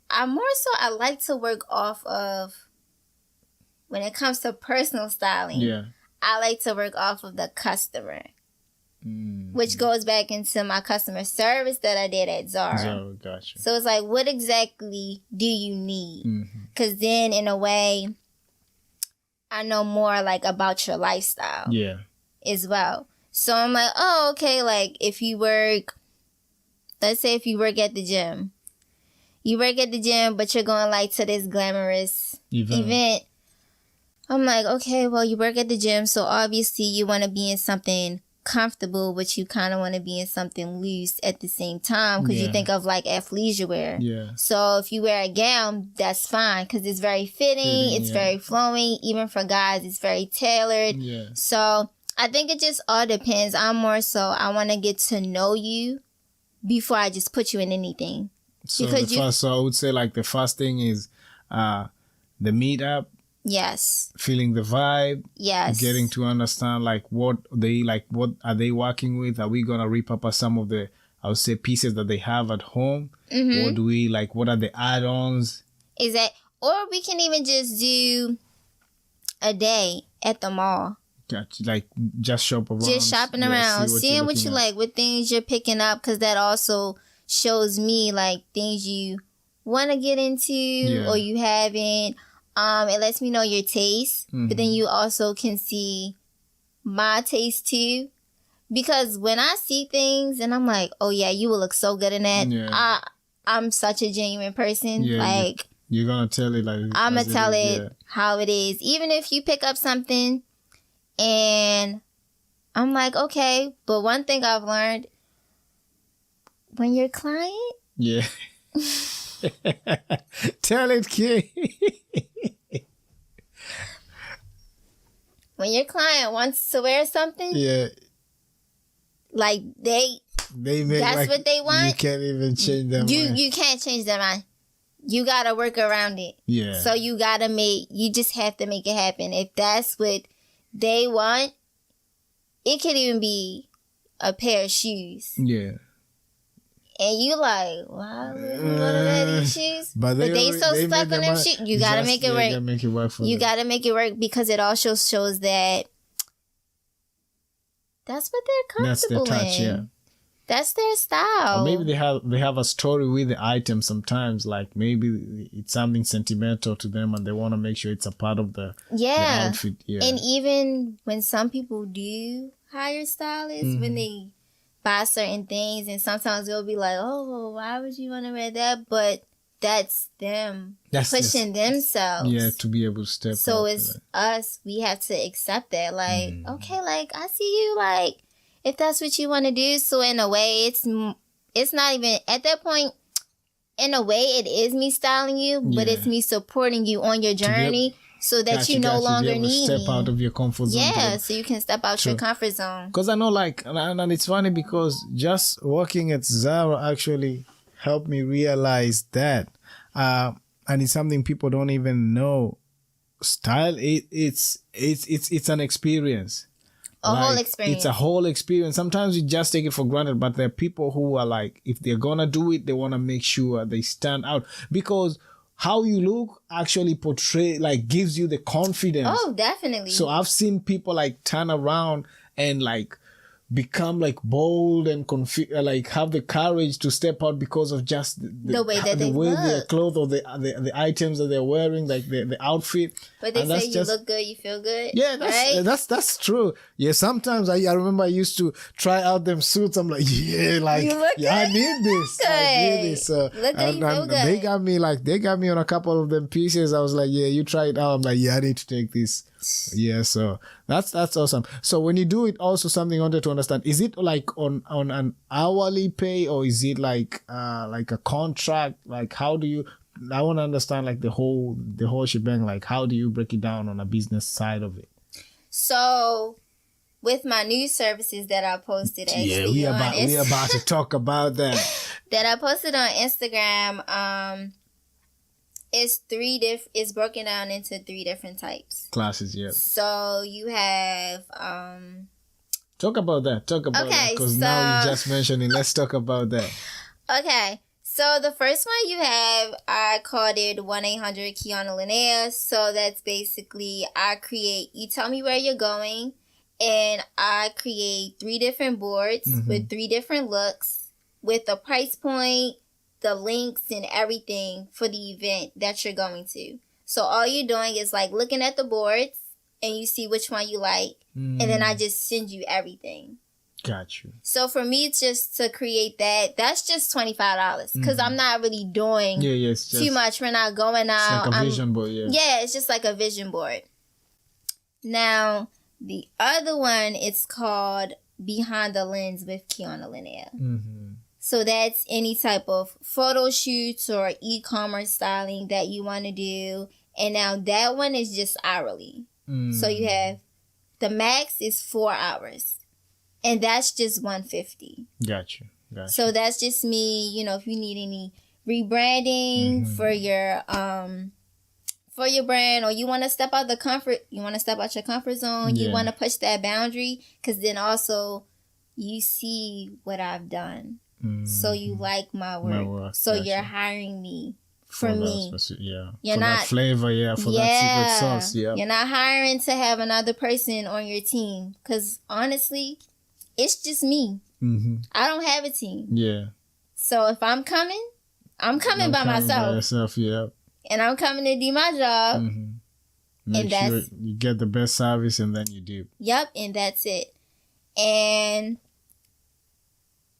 like to work off of, when it comes to personal styling. Yeah. I like to work off of the customer. Which goes back into my customer service that I did at Zara. Gotcha. So it's like, what exactly do you need? Because then, in a way, I know more like about your lifestyle. Yeah. As well. So I'm like, oh, okay. Like, let's say if you work at the gym, but you're going like to this glamorous event. I'm like, okay, well, you work at the gym, so obviously you want to be in something comfortable, but you kind of want to be in something loose at the same time, because you think of like athleisure wear. Yeah. So if you wear a gown, that's fine, because it's very fitting, it's very flowing. Even for guys, it's very tailored. Yeah. So I think it just all depends. I'm more so, I want to get to know you before I just put you in anything. So I would say like the first thing is the meetup. Yes. Feeling the vibe. Yes. Getting to understand like what are they working with? Are we gonna repurpose some of the I would say, pieces that they have at home? Or do we, like, what are the add-ons? Is that, or we can even just do a day at the mall. Gotcha. Like, just shop around. Just shopping around, seeing what you like, what things you're picking up, because that also shows me, like, things you want to get into or you haven't. It lets me know your taste, but then you also can see my taste too. Because when I see things and I'm like, oh yeah, you will look so good in that. I'm such a genuine person. Like, you're gonna tell it like I'm gonna tell it how it is. Even if you pick up something and I'm like, okay, but one thing I've learned, when your client, tell it, kid. When your client wants to wear something, like they make, that's like, what they want. You can't even change their mind. You can't change their mind. You gotta work around it. So you just have to make it happen. If that's what they want, it could even be a pair of shoes. And you like, why would you want to wear these shoes? But they so stuck on them shoes. You gotta make it work. You gotta make it work, because it also shows that that's what they're comfortable in. That's their style. Or maybe they have a story with the item sometimes. Like, maybe it's something sentimental to them and they want to make sure it's a part of the outfit. And even when some people do hire stylists, when they buy certain things, and sometimes they'll be like, oh, well, why would you want to wear that? But that's them pushing themselves. To be able to step So it's us. We have to accept that. Like, okay, like, I see you, like, if that's what you want to do. So in a way, it's not even, at that point, in a way, it is me styling you, but it's me supporting you on your journey, so that you no longer need step out of your comfort zone. So you can step out your comfort zone. Because I know, like, and it's funny because just working at Zara actually helped me realize that, and it's something people don't even know. Style, it's an experience. Whole experience. It's a whole experience. Sometimes we just take it for granted, but there are people who are like, if they're gonna do it, they want to make sure they stand out, because how you look actually gives you the confidence. Oh, definitely. So I've seen people like turn around and like become like bold and like have the courage to step out because of just the way that they're clothed, or the items that they're wearing, like the outfit. But they say you look good, you feel good. Yeah, that's true. Yeah, sometimes I remember I used to try out them suits. I'm like, I need this. Good. I need this. Look good, you feel good. They got me on a couple of them pieces. I was like, yeah, you try it out. I'm like, yeah, I need to take this. Yeah, so that's awesome. So when you do it, also something I wanted to understand, is it like on an hourly pay, or is it like a contract? Like, how do you, I want to understand like the whole shebang, like how do you break it down on a business side of it? So with my new services that I posted, actually, we about to talk about that. That I posted on Instagram, it's broken down into 3 different types. Classes, yeah. So you have talk about that. Because now you just mentioned it. Let's talk about that. Okay. So the first one you have, I called it 1-800 Keyona Lynea. So that's basically, you tell me where you're going, and I create 3 different boards with 3 different looks, with a price point, the links, and everything for the event that you're going to. So all you're doing is like looking at the boards, and you see which one you like, and then I just send you everything. Got you. So for me, just to create that's just $25, because I'm not really doing too much. We're not going out. It's like a vision board, it's just like a vision board. Now, the other one, it's called Behind the Lens with Keyona Lynea. So that's any type of photo shoots or e-commerce styling that you want to do. And now that one is just hourly. So you have, the max is 4 hours. And that's just $150. Gotcha. So that's just me, if you need any rebranding for your brand, or you want to step out your comfort zone, you want to push that boundary, because then also you see what I've done. So you like my work. So gotcha. you're hiring me for me. You're for not that flavor, for that secret sauce. Yeah. You're not hiring to have another person on your team. Because honestly, it's just me. I don't have a team. Yeah. So if I'm coming by myself. By yourself, yeah. And I'm coming to do my job. Make sure you get the best service and then you do. Yep, and that's it. And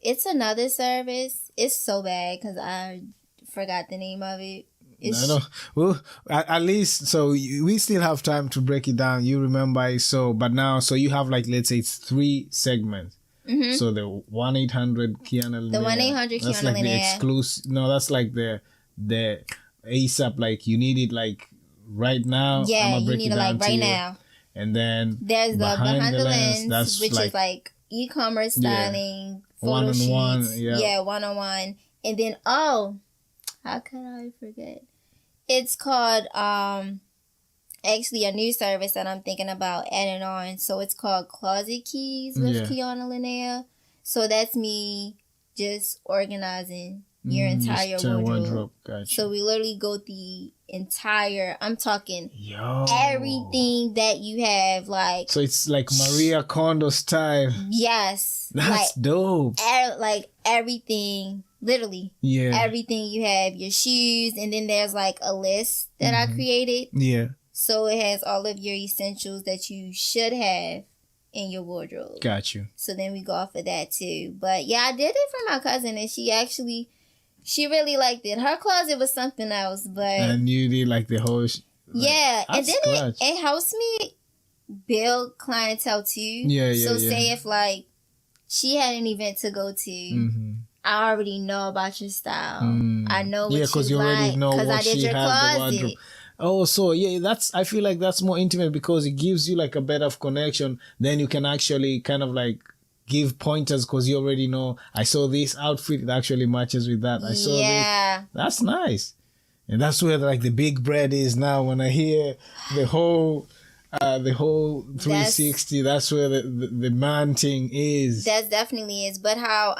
it's another service. It's so bad because I forgot the name of it. Well, at least, so we still have time to break it down. You remember it, so you have like, let's say it's 3 segments. So the 1-800 Keyona Lynea. The 1-800 Keyona That's like Lynea. the exclusive. No, that's like the ASAP. Like you need it like right now. Yeah, you need it like right now. And then there's the behind the lens, which is like e-commerce styling, photo shoots. Yeah, one-on-one. And then how could I forget? It's called actually a new service that I'm thinking about adding on. So it's called Closet Keys with Keyona Lynea. So that's me just organizing your entire wardrobe. Gotcha. So we literally go the entire, I'm talking everything that you have, like. So it's like Maria Kondo style. Yes. That's dope. Like everything. Literally. Yeah. Everything you have, your shoes, and then there's like a list that I created. Yeah. So it has all of your essentials that you should have in your wardrobe. Got you. So then we go off of that too. But yeah, I did it for my cousin and she really liked it. Her closet was something else, but. And you did like the whole. Yeah. And then it helps me build clientele too. Yeah. So say if like she had an event to go to. I already know about your style. I know what you like. Yeah, because you already know what she has the wardrobe. Oh, so I feel like that's more intimate because it gives you like a better connection. Then you can actually kind of like give pointers because you already know, I saw this outfit, it actually matches with that. I saw this. That's nice. And that's where like the big bread is now when I hear the whole 360, that's where the man thing is. That definitely is. But how,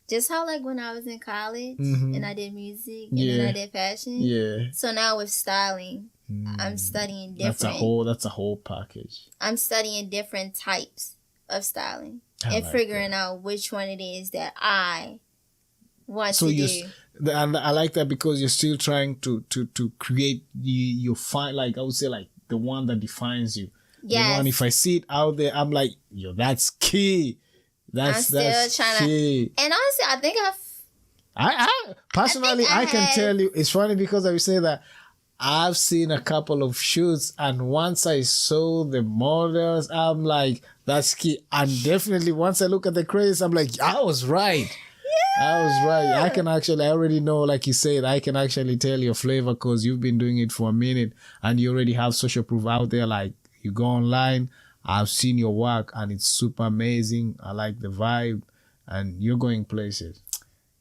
just how like when I was in college and I did music and then I did fashion. Yeah. So now with styling, I'm studying different. That's a whole package. I'm studying different types of styling and figuring out which one it is that I want to do. And I like that because you're still trying to create you find, like I would say, like the one that defines you. Yes. The one, if I see it out there, I'm like, that's key. That's trying key. And honestly, I think I personally, I can tell you, it's funny because I would say that I've seen a couple of shoots and once I saw the models, I'm like, that's key. And definitely once I look at the craze, I'm like, I was right. Yeah. I was right. I already know, like you said, I can actually tell your flavor because you've been doing it for a minute and you already have social proof out there. Like you go online, I've seen your work and it's super amazing. I like the vibe and you're going places.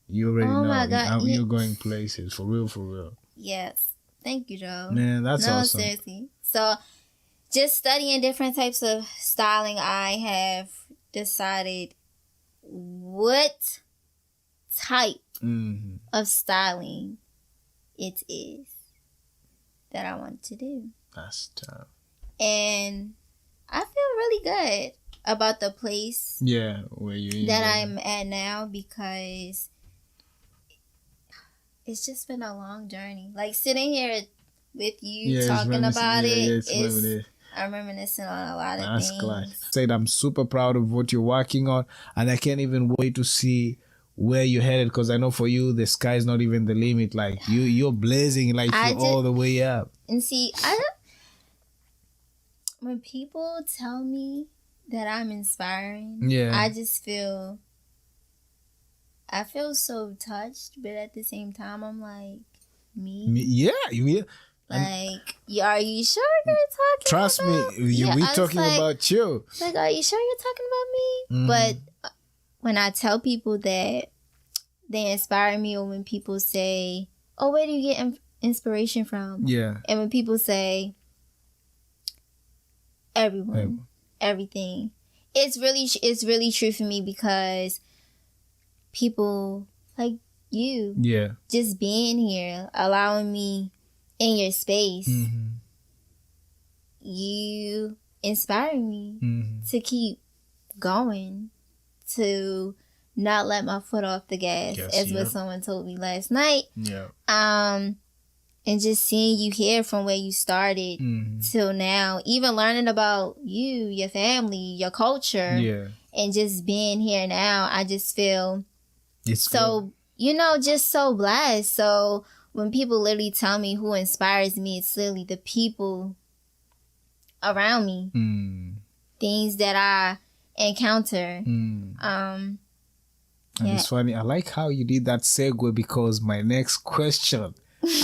You already know. My God. You're going places. For real. Yes. Thank you, Joe. Man, that's awesome. No, seriously. So just studying different types of styling, I have decided what type of styling it is that I want to do. That's tough. And I feel really good about the place where you that I'm at now because it's just been a long journey. Like sitting here with you talking about it, I'm reminiscing on a lot of things. Class. Said I'm super proud of what you're working on and I can't even wait to see where you're headed because I know for you the sky's not even the limit. Like you're blazing, like you're all the way up. And see, when people tell me that I'm inspiring, I just feel so touched, but at the same time I'm like, me? Yeah. Like, are you sure you're talking Trust about me, we talking about you. Like, are you sure you're talking about me? But when I tell people that they inspire me, or when people say, oh, where do you get inspiration from? Yeah. And when people say, everything, it's really true for me because people like you. Yeah. Just being here, allowing me in your space. You inspire me to keep going, to not let my foot off the gas, as what someone told me last night. Yeah. And just seeing you here from where you started till now, even learning about you, your family, your culture, and just being here now, I just feel just so blessed. So when people literally tell me who inspires me, it's literally the people around me, things that I encounter. And it's funny, I like how you did that segue, because my next question,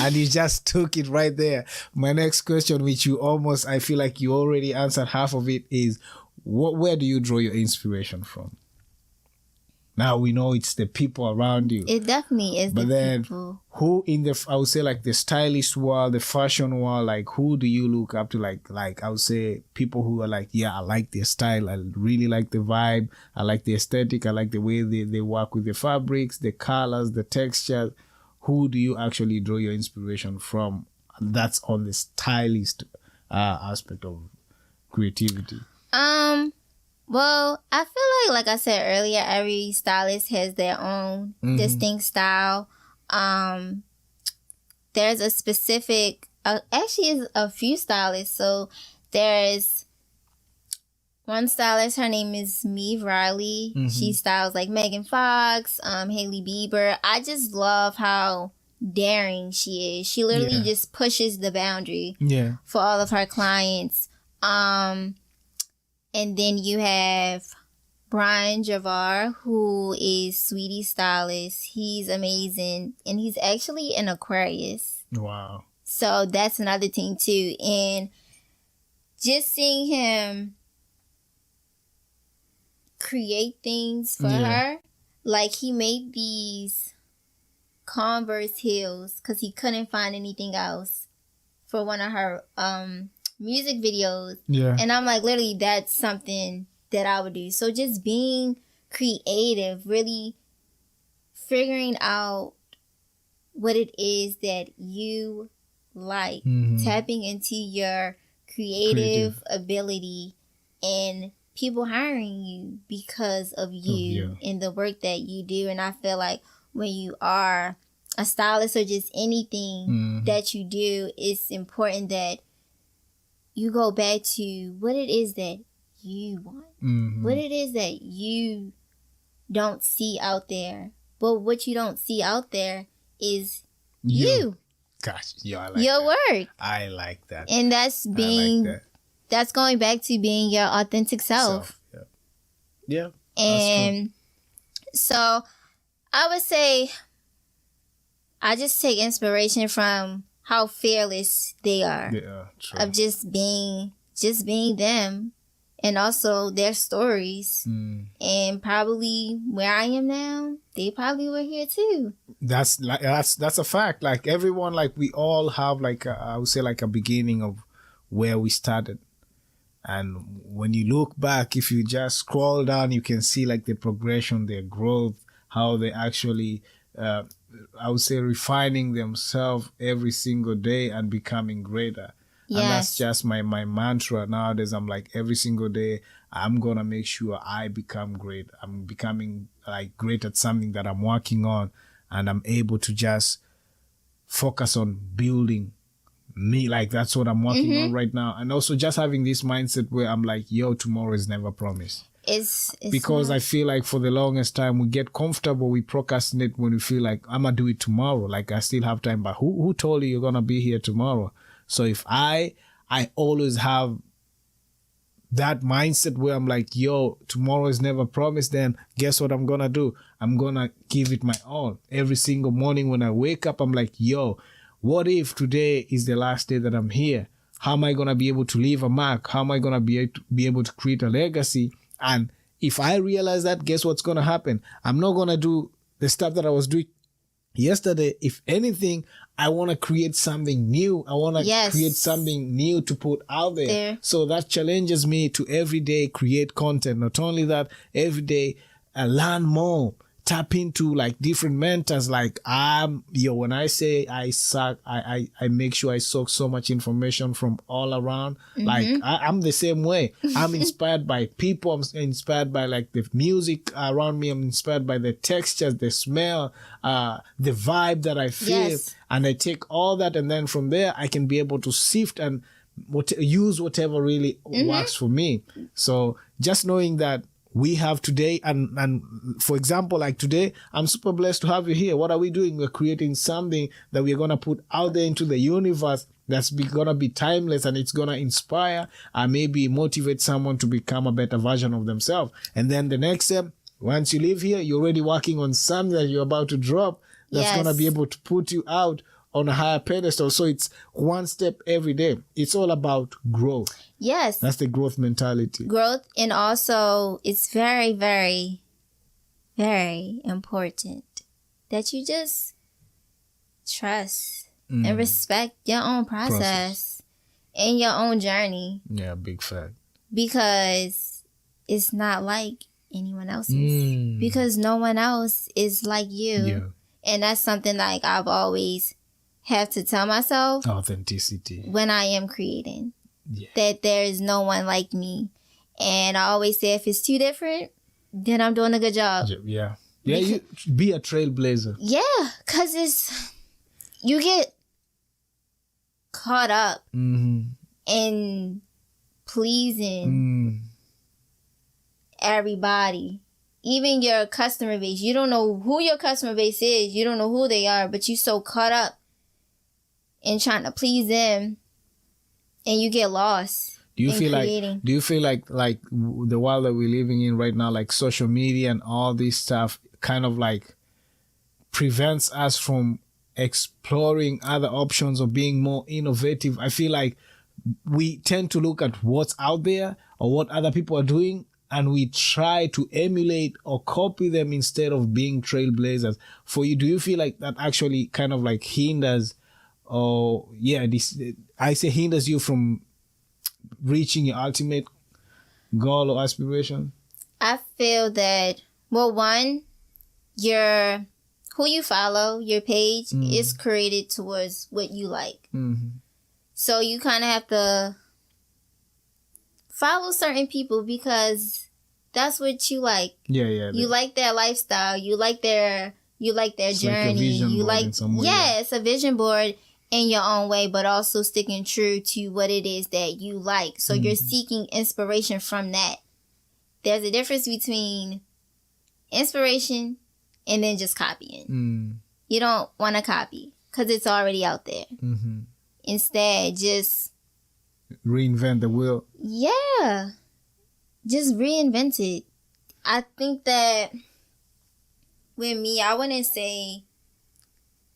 and you just took it right there. My next question, which you almost, I feel like you already answered half of it, is where do you draw your inspiration from? Now we know it's the people around you. It definitely is. But then people. Who in the, I would say, like the stylist world, the fashion world, like who do you look up to? Like I would say people who are like, yeah, I like their style. I really like the vibe. I like the aesthetic. I like the way they work with the fabrics, the colors, the textures. Who do you actually draw your inspiration from? That's on the stylist aspect of creativity. Well, I feel like I said earlier, every stylist has their own distinct style. There's a specific, actually a few stylists. So there's one stylist, her name is Meve Riley. She styles like Megan Fox, Hailey Bieber. I just love how daring she is. She literally just pushes the boundary for all of her clients. And then you have Brian Javar, who is Sweetie Stylist. He's amazing. And he's actually an Aquarius. Wow. So that's another thing too. And just seeing him create things for her. Like he made these Converse heels because he couldn't find anything else for one of her music videos. And I'm like, literally, that's something that I would do. So just being creative, really figuring out what it is that you like, tapping into your creative ability, and people hiring you because of you and the work that you do. And I feel like when you are a stylist or just anything that you do, it's important that you go back to what it is that you want, what it is that you don't see out there. But what you don't see out there is you. Gosh, I like your that. work. I like that. And that's being, that's going back to being your authentic self. Yeah. And so I would say I just take inspiration from how fearless they are. True. Of just being them, and also their stories. And probably where I am now, they probably were here too. That's a fact. Like everyone, like we all have like I would say like a beginning of where we started. And when you look back, if you just scroll down, you can see like the progression, their growth, how they actually I would say refining themselves every single day and becoming greater. And that's just my mantra nowadays. I'm like, every single day, I'm going to make sure I become great. I'm becoming like great at something that I'm working on, and I'm able to just focus on building me. Like that's what I'm working on right now. And also just having this mindset where I'm like, yo, tomorrow is never promised. It's because I feel like for the longest time we get comfortable, we procrastinate when we feel like I'm gonna do it tomorrow, like I still have time. But who told you you're gonna be here tomorrow? So if I always have that mindset where I'm like, yo, tomorrow is never promised, then guess what I'm gonna do? I'm gonna give it my all. Every single morning when I wake up, I'm like, yo, what if today is the last day that I'm here? How am I gonna be able to leave a mark? How am I gonna be able to create a legacy? And if I realize that, guess what's going to happen? I'm not going to do the stuff that I was doing yesterday. If anything, I want to create something new. I want to create something new to put out there. So that challenges me to every day create content. Not only that, every day learn more, tap into like different mentors. Like when I say I suck, I make sure I soak so much information from all around. Like I'm the same way. I'm inspired by people. I'm inspired by like the music around me. I'm inspired by the textures, the smell, the vibe that I feel. Yes. And I take all that, and then from there I can be able to sift and use whatever really works for me. So just knowing that we have today, and for example, like today, I'm super blessed to have you here. What are we doing? We're creating something that we're going to put out there into the universe that's going to be timeless, and it's going to inspire and maybe motivate someone to become a better version of themselves. And then the next step, once you leave here, you're already working on something that you're about to drop that's going to be able to put you out on a higher pedestal. So it's one step every day. It's all about growth. Yes. That's the growth mentality. Growth. And also it's very, very, very important that you just trust and respect your own process and your own journey. Yeah, big fact. Because it's not like anyone else's. Because no one else is like you. Yeah. And that's something like I've always have to tell myself. Authenticity. When I am creating. Yeah. That there is no one like me. And I always say if it's too different, then I'm doing a good job. Yeah. Yeah, you be a trailblazer. Yeah, because you get caught up in pleasing everybody. Even your customer base. You don't know who your customer base is. You don't know who they are, but you're so caught up in trying to please them, and you get lost. Do you feel like the world that we're living in right now, like social media and all this stuff, kind of like prevents us from exploring other options or being more innovative? I feel like we tend to look at what's out there or what other people are doing, and we try to emulate or copy them instead of being trailblazers. For you, do you feel like that actually kind of like hinders, hinders you from reaching your ultimate goal or aspiration? I feel that, well, one, who you follow, your page is created towards what you like. So you kind of have to follow certain people because that's what you like. Yeah. You like their lifestyle. You like their journey. It's a vision board in your own way, but also sticking true to what it is that you like. So you're seeking inspiration from that. There's a difference between inspiration and then just copying. You don't want to copy because it's already out there. Instead, just reinvent the wheel. Yeah. Just reinvent it. I think that with me, I wouldn't say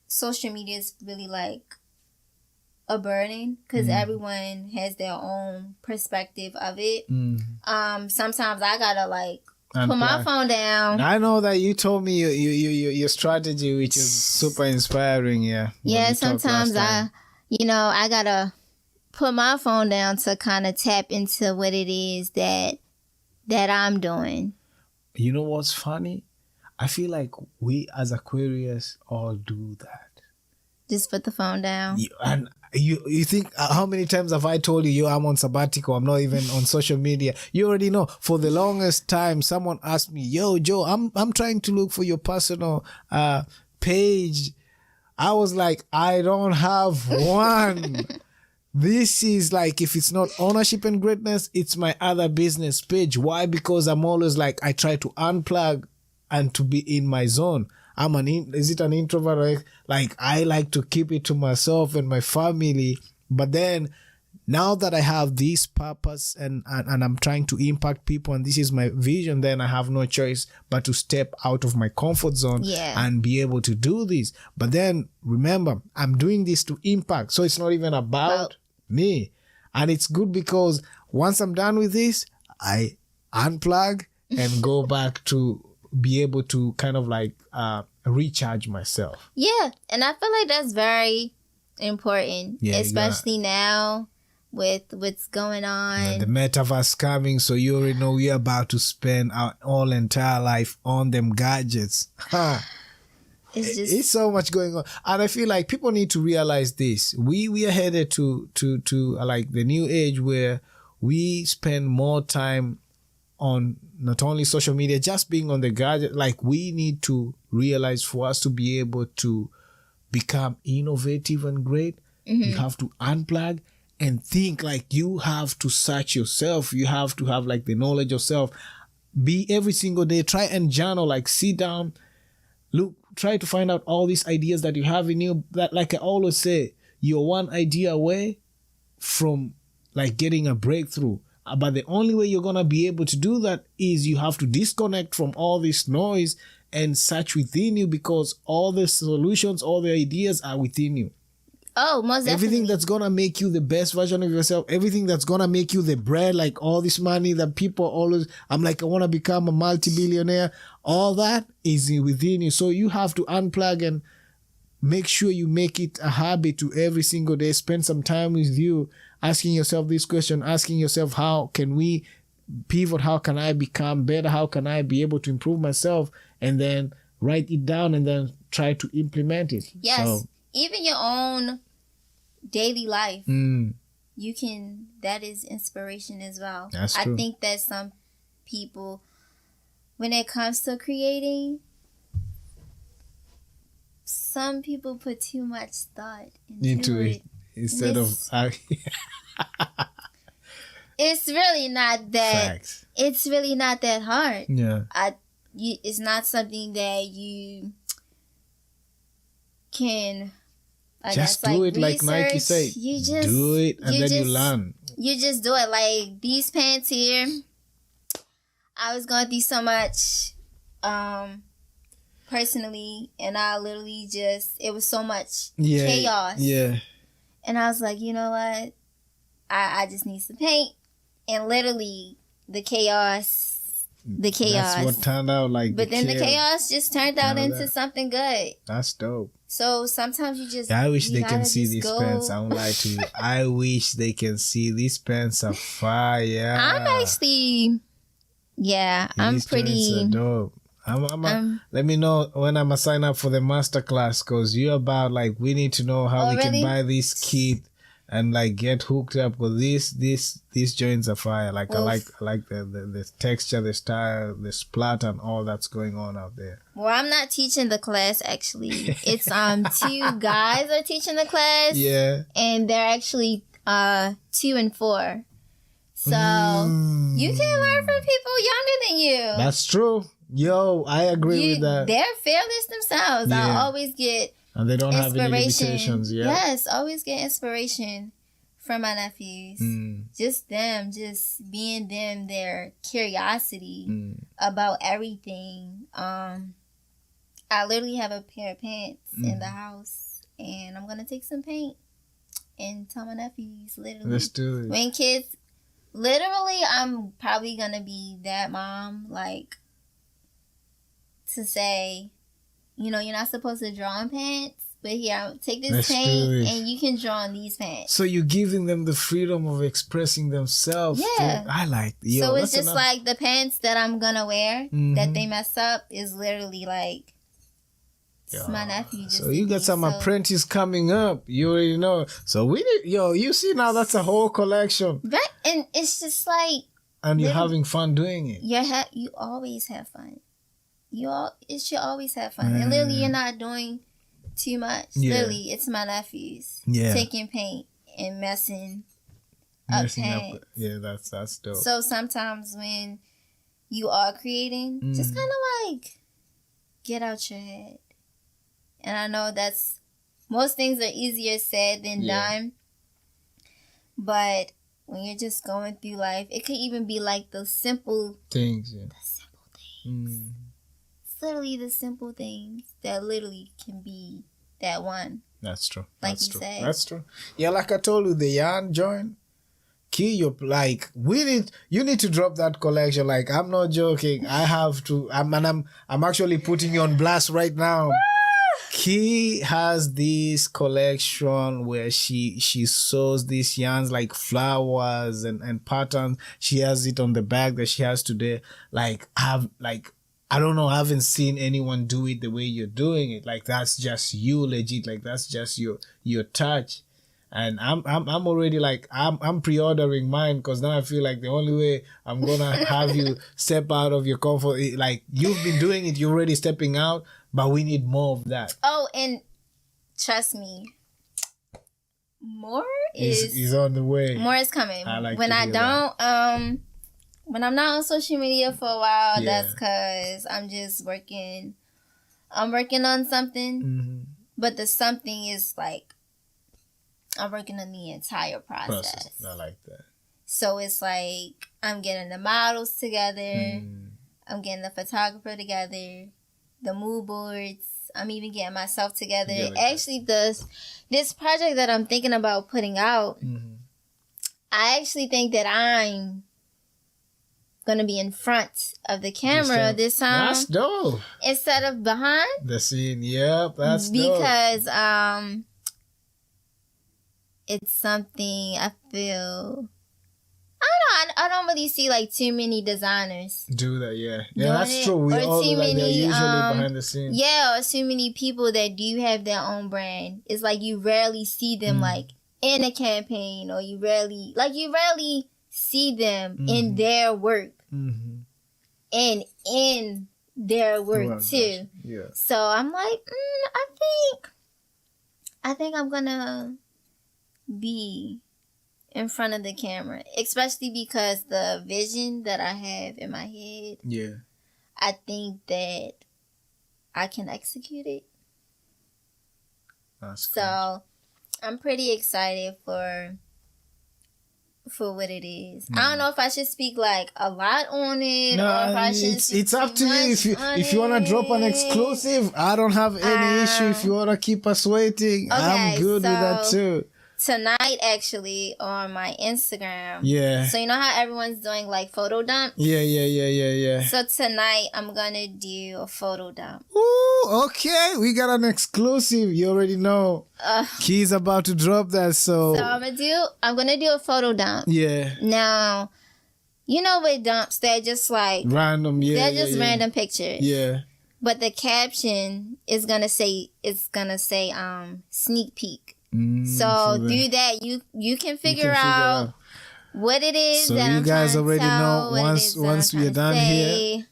social media is really like a burden because everyone has their own perspective of it. Sometimes I gotta like put my phone down. I know that you told me your strategy, which is super inspiring. Yeah, sometimes I gotta put my phone down to kind of tap into what it is that I'm doing. You know what's funny? I feel like we as Aquarius all do that. Just put the phone down. You think, how many times have I told you, I'm on sabbatical, I'm not even on social media? You already know. For the longest time, someone asked me, yo, Joe, I'm trying to look for your personal page. I was like, I don't have one. This is like, if it's not ownership and greatness, it's my other business page. Why? Because I'm always like, I try to unplug and to be in my zone. Is it an introvert? Like I like to keep it to myself and my family. But then now that I have this purpose and I'm trying to impact people and this is my vision, then I have no choice but to step out of my comfort zone and be able to do this. But then remember, I'm doing this to impact. So it's not even about me. And it's good because once I'm done with this, I unplug and go back to be able to kind of like recharge myself. Yeah, and I feel like that's very important, especially now with what's going on. And the metaverse coming, so you already know we're about to spend our all entire life on them gadgets. It's so much going on, and I feel like people need to realize this. We are headed to like the new age where we spend more time on not only social media, just being on the gadget. Like, we need to realize, for us to be able to become innovative and great, you have to unplug and think. Like, you have to search yourself. You have to have like the knowledge of self. Be every single day, try and journal, like sit down, look, try to find out all these ideas that you have in you. That, like I always say, you're one idea away from like getting a breakthrough. But the only way you're going to be able to do that is you have to disconnect from all this noise and search within you, because all the solutions, all the ideas are within you. Oh, most definitely. Everything that's going to make you the best version of yourself, everything that's going to make you the bread, like all this money that people always, I'm like, I want to become a multi-billionaire. All that is within you. So you have to unplug and make sure you make it a habit to every single day spend some time with you, asking yourself this question, asking yourself, how can we pivot? How can I become better? How can I be able to improve myself? And then write it down and then try to implement it. Yes. So, even your own daily life, you can, that is inspiration as well. That's true. I think that some people, when it comes to creating, some people put too much thought into it. Instead of it's really not that. Facts. It's really not that hard. Yeah. It's not something that you can just do it, like Nike say. You just do it, and then you learn. You just do it. Like these pants here, I was going through so much personally, and I literally just, it was so much chaos. Yeah. And I was like, you know what? I just need some paint. And literally, the chaos. That's what turned out like. But then the chaos just turned out into something good. That's dope. So sometimes you just. I wish they can see these pants. I won't lie to you. I wish they can see these pants are fire. I'm actually. Yeah, I'm pretty. Pants are dope. Let me know when I'm gonna sign up for the masterclass, because you're about like, we need to know how we can buy this kit and like get hooked up with these joints are fire. Like, I like the texture, the style, the splat, and all that's going on out there. Well, I'm not teaching the class actually. It's 2 guys are teaching the class. Yeah. And they're actually 2 and 4. So you can learn from people younger than you. That's true. Yo, I agree with that. They're fearless themselves. Yeah. I always get and they don't have any limitations. Yeah. Yes, always get inspiration from my nephews. Just them, just being them, their curiosity about everything. I literally have a pair of pants in the house, and I'm gonna take some paint and tell my nephews, literally. Let's do it. When kids, literally, I'm probably gonna be that mom, like, to say, you know, you're not supposed to draw on pants, but here, take this paint and you can draw on these pants. So you're giving them the freedom of expressing themselves. Yeah. I like it. So it's just like the pants that I'm gonna wear that they mess up is literally like, it's my nephew. So you got some apprentice coming up. You already know. So we need, you see now that's a whole collection. Right. And it's just like. And you're having fun doing it. You always have fun. It should always have fun. And literally, you're not doing too much. Literally, it's my nephews taking paint and messing up pants. Yeah, that's dope. So sometimes when you are creating, just kind of like get out your head. And I know most things are easier said than done. But when you're just going through life, it could even be like the simple things. Yeah. The simple things. Literally the simple things that literally can be that one. That's true. Like you said. That's true. Yeah, like I told you, the yarn joint, Key, like you need to drop that collection. Like, I'm not joking. I have to. I'm actually putting you on blast right now. Key has this collection where she sews these yarns like flowers and patterns. She has it on the bag that she has today. Like I don't know, I haven't seen anyone do it the way you're doing it. Like that's just you legit. Like that's just your touch. And I'm already like I'm pre-ordering mine because now I feel like the only way I'm gonna have you step out of your comfort, like you've been doing it, you're already stepping out, but we need more of that. Oh, and trust me, more is on the way. More is coming. I like when to I hear don't that. when I'm not on social media for a while, Yeah. that's because I'm just working. I'm working on something, Mm-hmm. but the something is like I'm working on the entire process. I like that. So it's like I'm getting the models together. I'm getting the photographer together, the mood boards. I'm even getting myself together. Actually, this project that I'm thinking about putting out, I actually think that I'm gonna be in front of the camera this time. That's dope. Instead of behind the scene. Yep, that's because dope. it's something I feel. I don't really see like too many designers do that. Yeah, that's true. We all like they're usually behind the scenes. Yeah, or too many people that do have their own brand. It's like you rarely see them like in a campaign, or you rarely see them in their work and in their work too. Yeah. So I'm like, I think I'm gonna be in front of the camera, especially because the vision that I have in my head. Yeah. I think that I can execute it. That's so cool. I'm pretty excited for what it is. I don't know if I should speak like a lot on it, or if I should. It's up to you. If you wanna drop an exclusive, I don't have any issue. If you wanna keep us waiting, okay, I'm good with that too. Tonight, actually, on my Instagram. Yeah. So you know how everyone's doing like photo dumps? Yeah. So tonight I'm gonna do a photo dump. Ooh, okay. We got an exclusive. You already know. Key's about to drop that, so I'm gonna do a photo dump. Yeah. Now, you know with dumps, they're just like random, they're just random pictures. Yeah. But the caption is gonna say sneak peek. So through that you can figure out what it is so that you I'm guys trying already to tell, know once we are done here.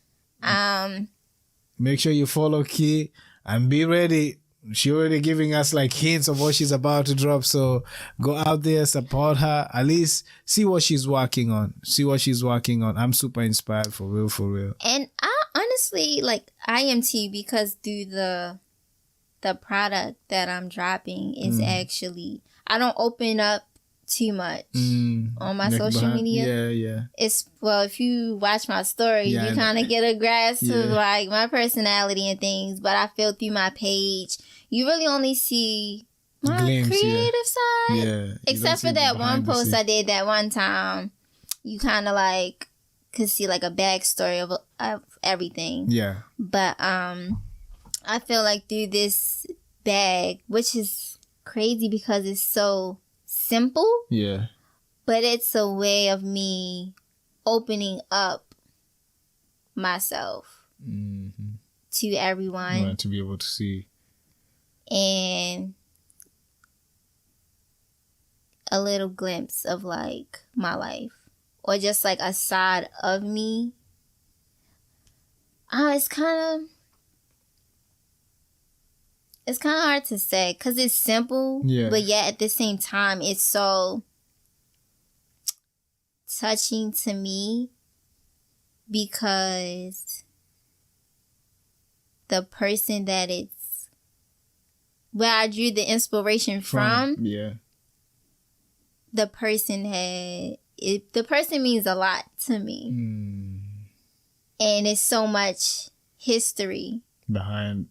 Make sure you follow Key and be ready. She already giving us like hints of what she's about to drop. So go out there, support her. At least see what she's working on. I'm super inspired for real. And I honestly I am too, because through the product that I'm dropping is actually, I don't open up too much on my social media. Yeah. It's, well, if you watch my story, you kind of get a grasp of like my personality and things. But I feel through my page, you really only see my creative side. Yeah. Except for that one post I did that one time. You kind of like could see like a backstory of everything. Yeah. But I feel like through this bag, which is crazy because it's so simple. Yeah. But it's a way of me opening up myself to everyone. You want to be able to see. And a little glimpse of like my life. Or just like a side of me. It's kind of hard to say because it's simple, but yet at the same time, it's so touching to me because the person that it's where I drew the inspiration from, the person means a lot to me. And it's so much history behind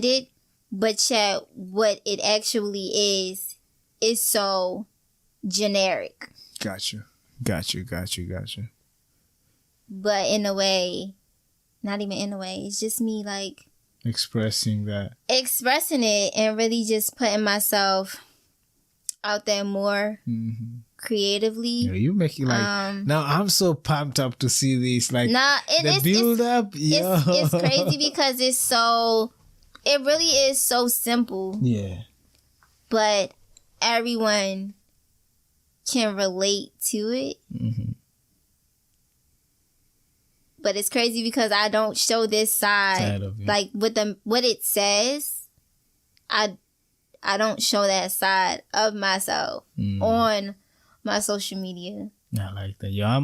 it. But yet, what it actually is so generic. Got you. But in a way, not even in a way, it's just me like expressing it and really just putting myself out there more creatively. Yeah, you make it now I'm so pumped up to see this, like the build up. It's crazy because it really is so simple. Yeah. But everyone can relate to it. But it's crazy because I don't show this side of it. Like with what it says, I don't show that side of myself on my social media. I like that. Yeah,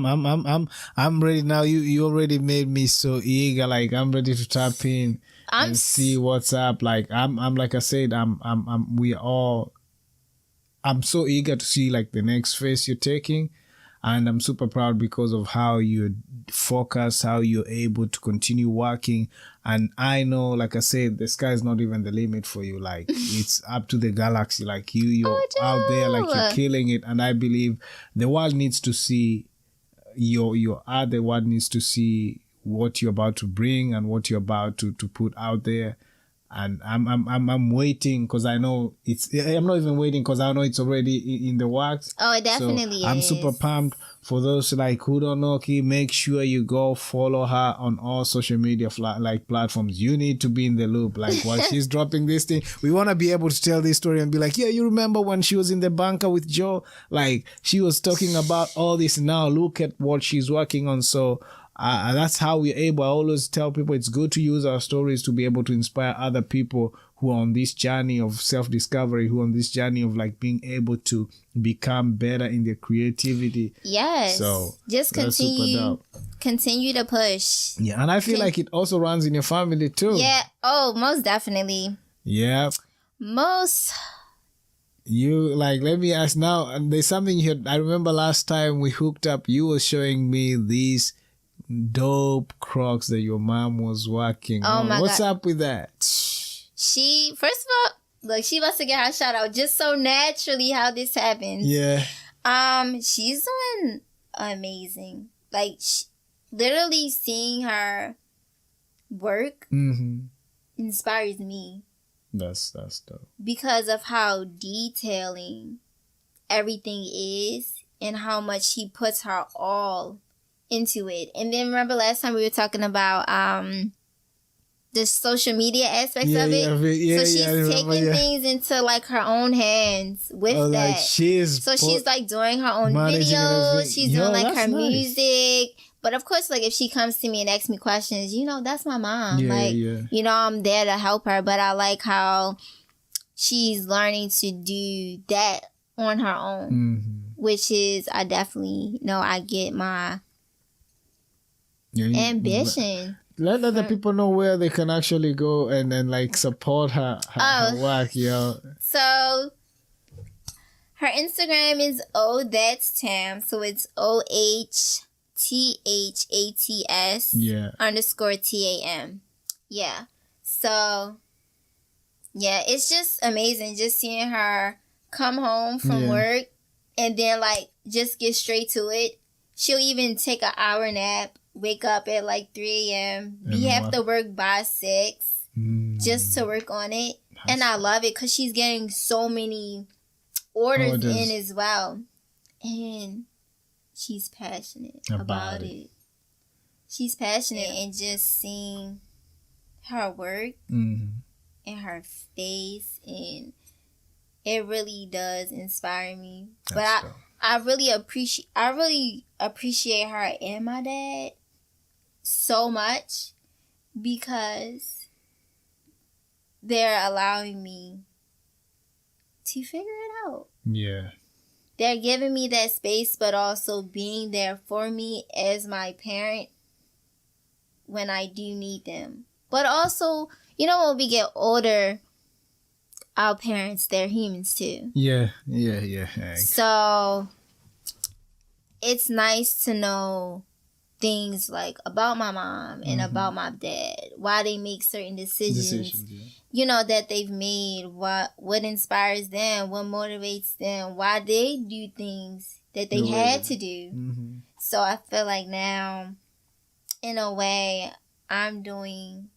I'm ready now. You already made me so eager. Like I'm ready to tap in and see what's up. Like I'm like I said, I'm so eager to see like the next phase you're taking. And I'm super proud because of how you focus, how you're able to continue working. And I know, like I said, the sky is not even the limit for you. Like it's up to the galaxy. Like you're out there, like you're killing it. And I believe the world needs to see your art. The world needs to see what you're about to bring and what you're about to put out there. And I'm waiting because I know I'm not even waiting because I know it's already in the works. Oh, it definitely is. I'm super pumped. For those like who don't know, make sure you go follow her on all social media platforms. You need to be in the loop. Like while she's dropping this thing, we want to be able to tell this story and be like, yeah, you remember when she was in the bunker with Joe? Like she was talking about all this. Now look at what she's working on. So that's how we're able. I always tell people it's good to use our stories to be able to inspire other people who are on this journey of self-discovery, who are on this journey of like being able to become better in their creativity. Yes. So just continue to push. Yeah, and I feel like it also runs in your family too. Yeah. Oh, most definitely. Yeah. You like, let me ask now, and there's something here. I remember last time we hooked up, you were showing me these dope Crocs that your mom was working on. What's up with that? She, first of all, look, she must have get her shout out just so naturally how this happens. Yeah. She's doing amazing. Like, literally seeing her work inspires me. That's dope. Because of how detailing everything is and how much she puts her all into it. And then remember last time we were talking about the social media aspects of it. So she's taking things into like her own hands with that. Like she's like doing her own videos. She's doing like her music. But of course, like if she comes to me and asks me questions, that's my mom. I'm there to help her. But I like how she's learning to do that on her own, which is, I definitely know I get my ambition. Let other people know where they can actually go and then like support her work, So her Instagram is @Tam. So it's OHTHATS _TAM. Yeah. So yeah, it's just amazing just seeing her come home from work and then like just get straight to it. She'll even take an hour nap, wake up at like 3 a.m., have to work by 6 just to work on it. And I love it because she's getting so many orders in as well. And she's passionate about it. She's passionate and just seeing her work and her face, and it really does inspire me. I really appreciate her and my dad so much because they're allowing me to figure it out. Yeah. They're giving me that space, but also being there for me as my parent when I do need them. But also, when we get older, our parents, they're humans too. Yeah. So it's nice to know things like about my mom and about my dad, why they make certain decisions that they've made, what inspires them, what motivates them, why they do things that they had to do. So I feel like now, in a way, I'm doing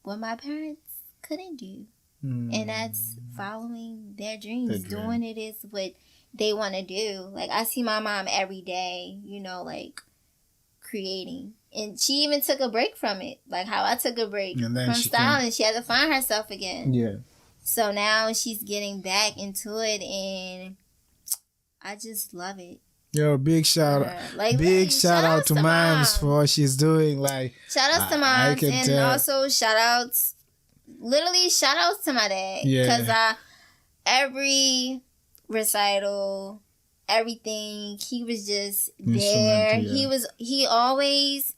what my parents couldn't do. And that's following their dreams. Doing it is what they want to do. Like, I see my mom every day, you know, like, creating. And she even took a break from it. Like how I took a break from styling. She had to find herself again. Yeah. So now she's getting back into it, and I just love it. Yo, big shout out to moms for what she's doing. Like, shout outs to moms, and also shout outs to my dad. Yeah. Because every recital, everything, he was just there. Yeah. He always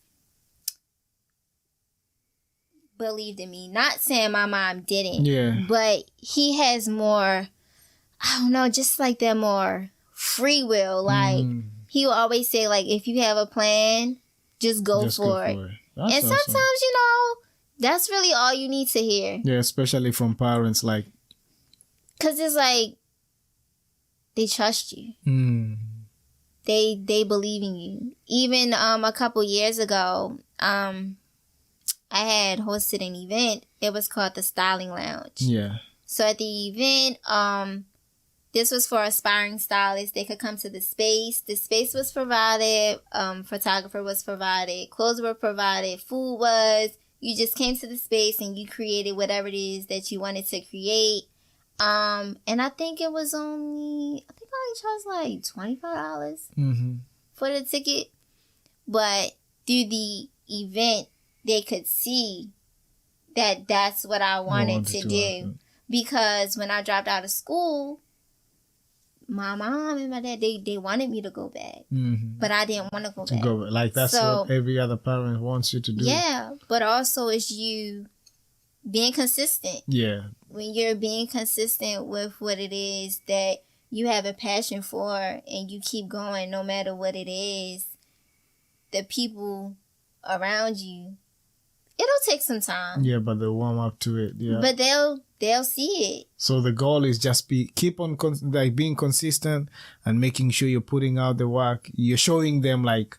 believed in me. Not saying my mom didn't. Yeah. But he has more, I don't know, just like that more free will. Like, he will always say, like, if you have a plan, just go for it. And awesome. Sometimes, you know, that's really all you need to hear. Yeah, especially from parents, like. Because it's like, they trust you. They believe in you. Even a couple years ago, I had hosted an event. It was called the Styling Lounge. Yeah. So at the event, this was for aspiring stylists. They could come to the space. The space was provided. Photographer was provided. Clothes were provided. Food was. You just came to the space and you created whatever it is that you wanted to create. And I think it was only, I charged like $25 for the ticket. But through the event, they could see that that's what I wanted to do. Because when I dropped out of school, my mom and my dad, they wanted me to go back. But I didn't want to go back. Like, that's what every other parent wants you to do. Yeah, but also it's you being consistent. Yeah. When you're being consistent with what it is that you have a passion for and you keep going no matter what it is, the people around you, it'll take some time. Yeah, but they'll warm up to it. Yeah. But they'll see it. So the goal is just keep on being consistent and making sure you're putting out the work. You're showing them, like,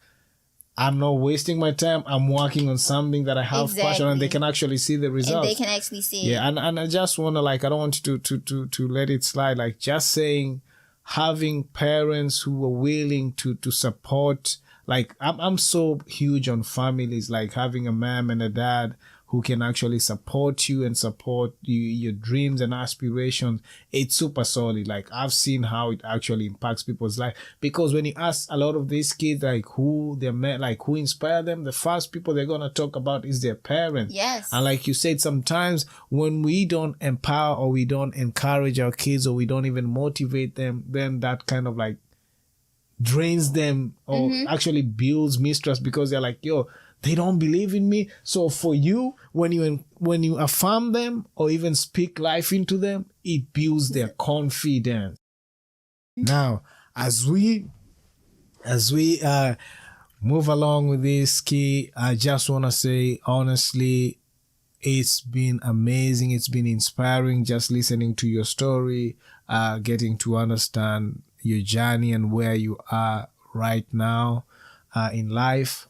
I'm not wasting my time. I'm working on something that I have passion, and they can actually see the results. And they can actually see it. Yeah, and I just want to, like, I don't want you to let it slide. Like, just saying, having parents who are willing to support. Like, I'm so huge on families, like having a mom and a dad who can actually support you and support your dreams and aspirations. It's super solid. Like, I've seen how it actually impacts people's life. Because when you ask a lot of these kids, like, who they met, like, who inspired them, the first people they're going to talk about is their parents. Yes. And like you said, sometimes when we don't empower or we don't encourage our kids or we don't even motivate them, then that kind of, like, drains them or actually builds mistrust, because they're like, yo, they don't believe in me. So for you, when you affirm them or even speak life into them, it builds their confidence. Now, as we move along with this, Key, I just want to say, honestly, it's been amazing. It's been inspiring just listening to your story, getting to understand your journey and where you are right now in life.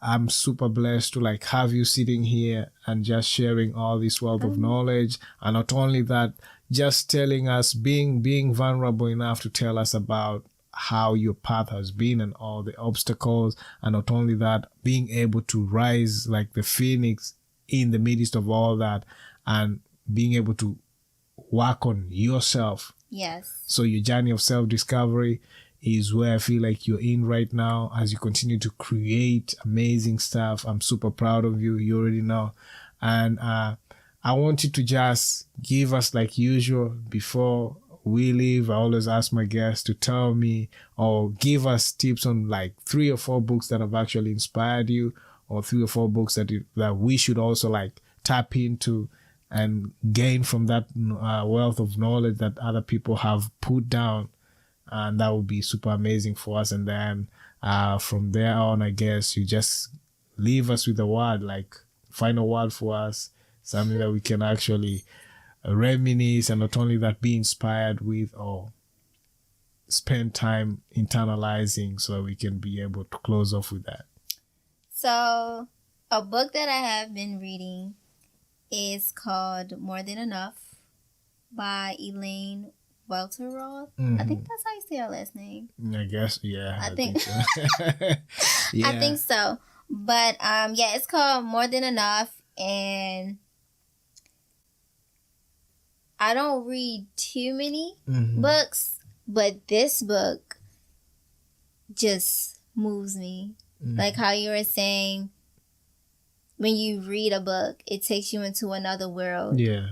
I'm super blessed to, like, have you sitting here and just sharing all this wealth of knowledge. And not only that, just telling us, being vulnerable enough to tell us about how your path has been and all the obstacles. And not only that, being able to rise like the phoenix in the midst of all that, and being able to work on yourself. Yes. So your journey of self-discovery is where I feel like you're in right now as you continue to create amazing stuff. I'm super proud of you. You already know. And I want you to just give us, like usual, before we leave, I always ask my guests to tell me or give us tips on, like, 3 or 4 books that have actually inspired you, or 3 or 4 books that we should also, like, tap into and gain from that wealth of knowledge that other people have put down. And that would be super amazing for us. And then from there on, I guess you just leave us with a word, like final word for us, something that we can actually reminisce, and not only that, be inspired with or spend time internalizing, so that we can be able to close off with that. So a book that I have been reading is called More Than Enough by Elaine Welteroth. I think that's how you say her last name. I guess, yeah. I think so. yeah. I think so. But yeah, it's called More Than Enough, and I don't read too many books, but this book just moves me. Like how you were saying, when you read a book, it takes you into another world. Yeah.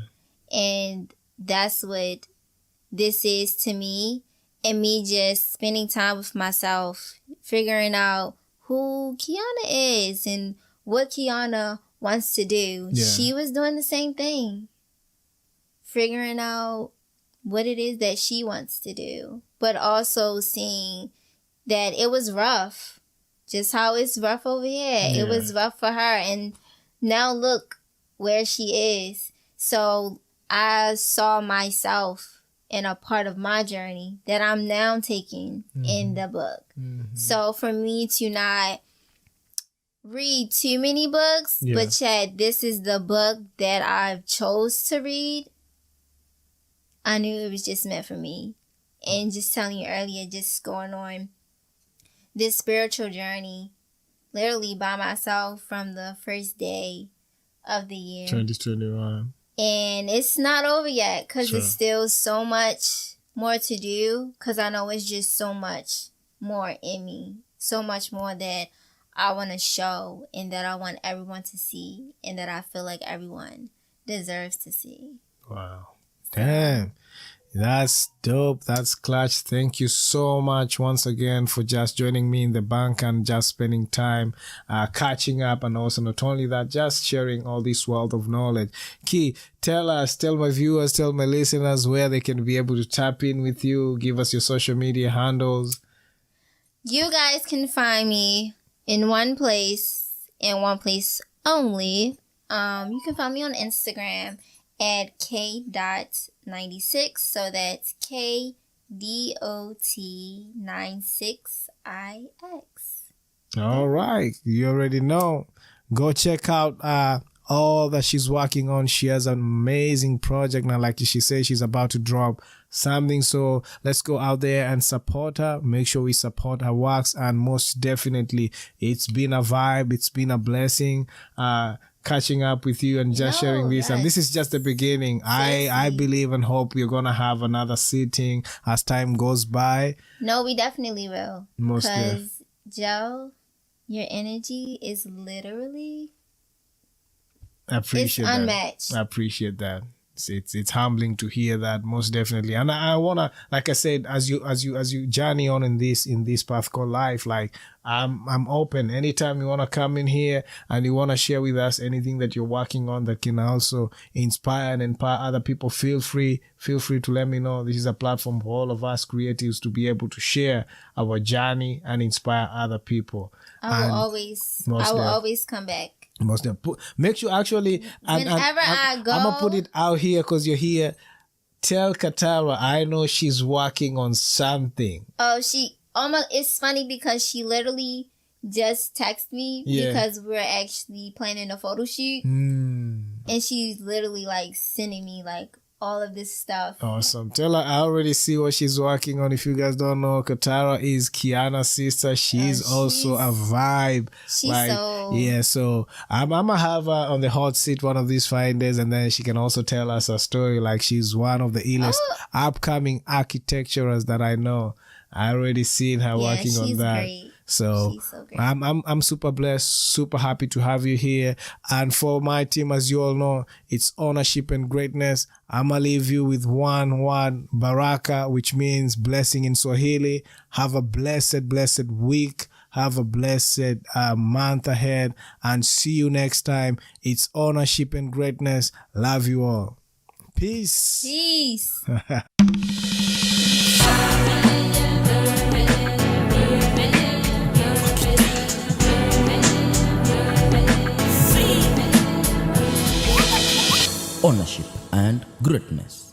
And that's what this is to me. And me just spending time with myself, figuring out who Keyona is and what Keyona wants to do. Yeah. She was doing the same thing. Figuring out what it is that she wants to do. But also seeing that it was rough. Just how it's rough over here. Yeah. It was rough for her. And now look where she is. So I saw myself in a part of my journey that I'm now taking in the book. So for me to not read too many books, but yet this is the book that I've chose to read, I knew it was just meant for me. And just telling you earlier, just going on this spiritual journey, literally by myself from the first day of the year. 2021. And it's not over yet because it's still so much more to do, because I know it's just so much more in me. So much more that I want to show and that I want everyone to see and that I feel like everyone deserves to see. Wow. Damn. That's dope. That's clutch. Thank you so much once again for just joining me in the bank and just spending time catching up, and also not only that, just sharing all this wealth of knowledge. Key, tell my viewers, tell my listeners where they can be able to tap in with you. Give us your social media handles. You guys can find me in one place and one place only. You can find me on Instagram at k.96, so that's KDOT96IX. All right, you already know. Go check out all that she's working on. She has an amazing project now. Like she says, she's about to drop something. So let's go out there and support her. Make sure we support her works. And most definitely, it's been a vibe. It's been a blessing. Catching up with you and just sharing this, and this is just the beginning. I believe and hope we're gonna have another sitting as time goes by. No, we definitely will, because Joe, your energy is literally it's unmatched. I appreciate that. It's humbling to hear that, most definitely. And I wanna, like I said, as you journey on in this path called life, like I'm open. Anytime you wanna come in here and you wanna share with us anything that you're working on that can also inspire and empower other people, feel free to let me know. This is a platform for all of us creatives to be able to share our journey and inspire other people. I will always come back. Make sure actually, whenever I go, I'm gonna put it out here because you're here. Tell Katara I know she's working on something. It's funny because she literally just texted me because we're actually planning a photo shoot, and she's literally like sending me like all of this stuff. Awesome. Tell her I already see what she's working on. If you guys don't know, Katara is Keyona's sister. She's also a vibe. So I'm gonna have her on the hot seat one of these fine days, and then she can also tell us a story. Like, she's one of the illest upcoming architecturers that I know. I already seen her working on that. Great. So I'm super blessed, super happy to have you here. And for my team, as you all know, it's ownership and greatness. I'ma leave you with one baraka, which means blessing in Swahili. Have a blessed week. Have a blessed month ahead, and see you next time. It's ownership and greatness. Love you all. Peace. Ownership and greatness.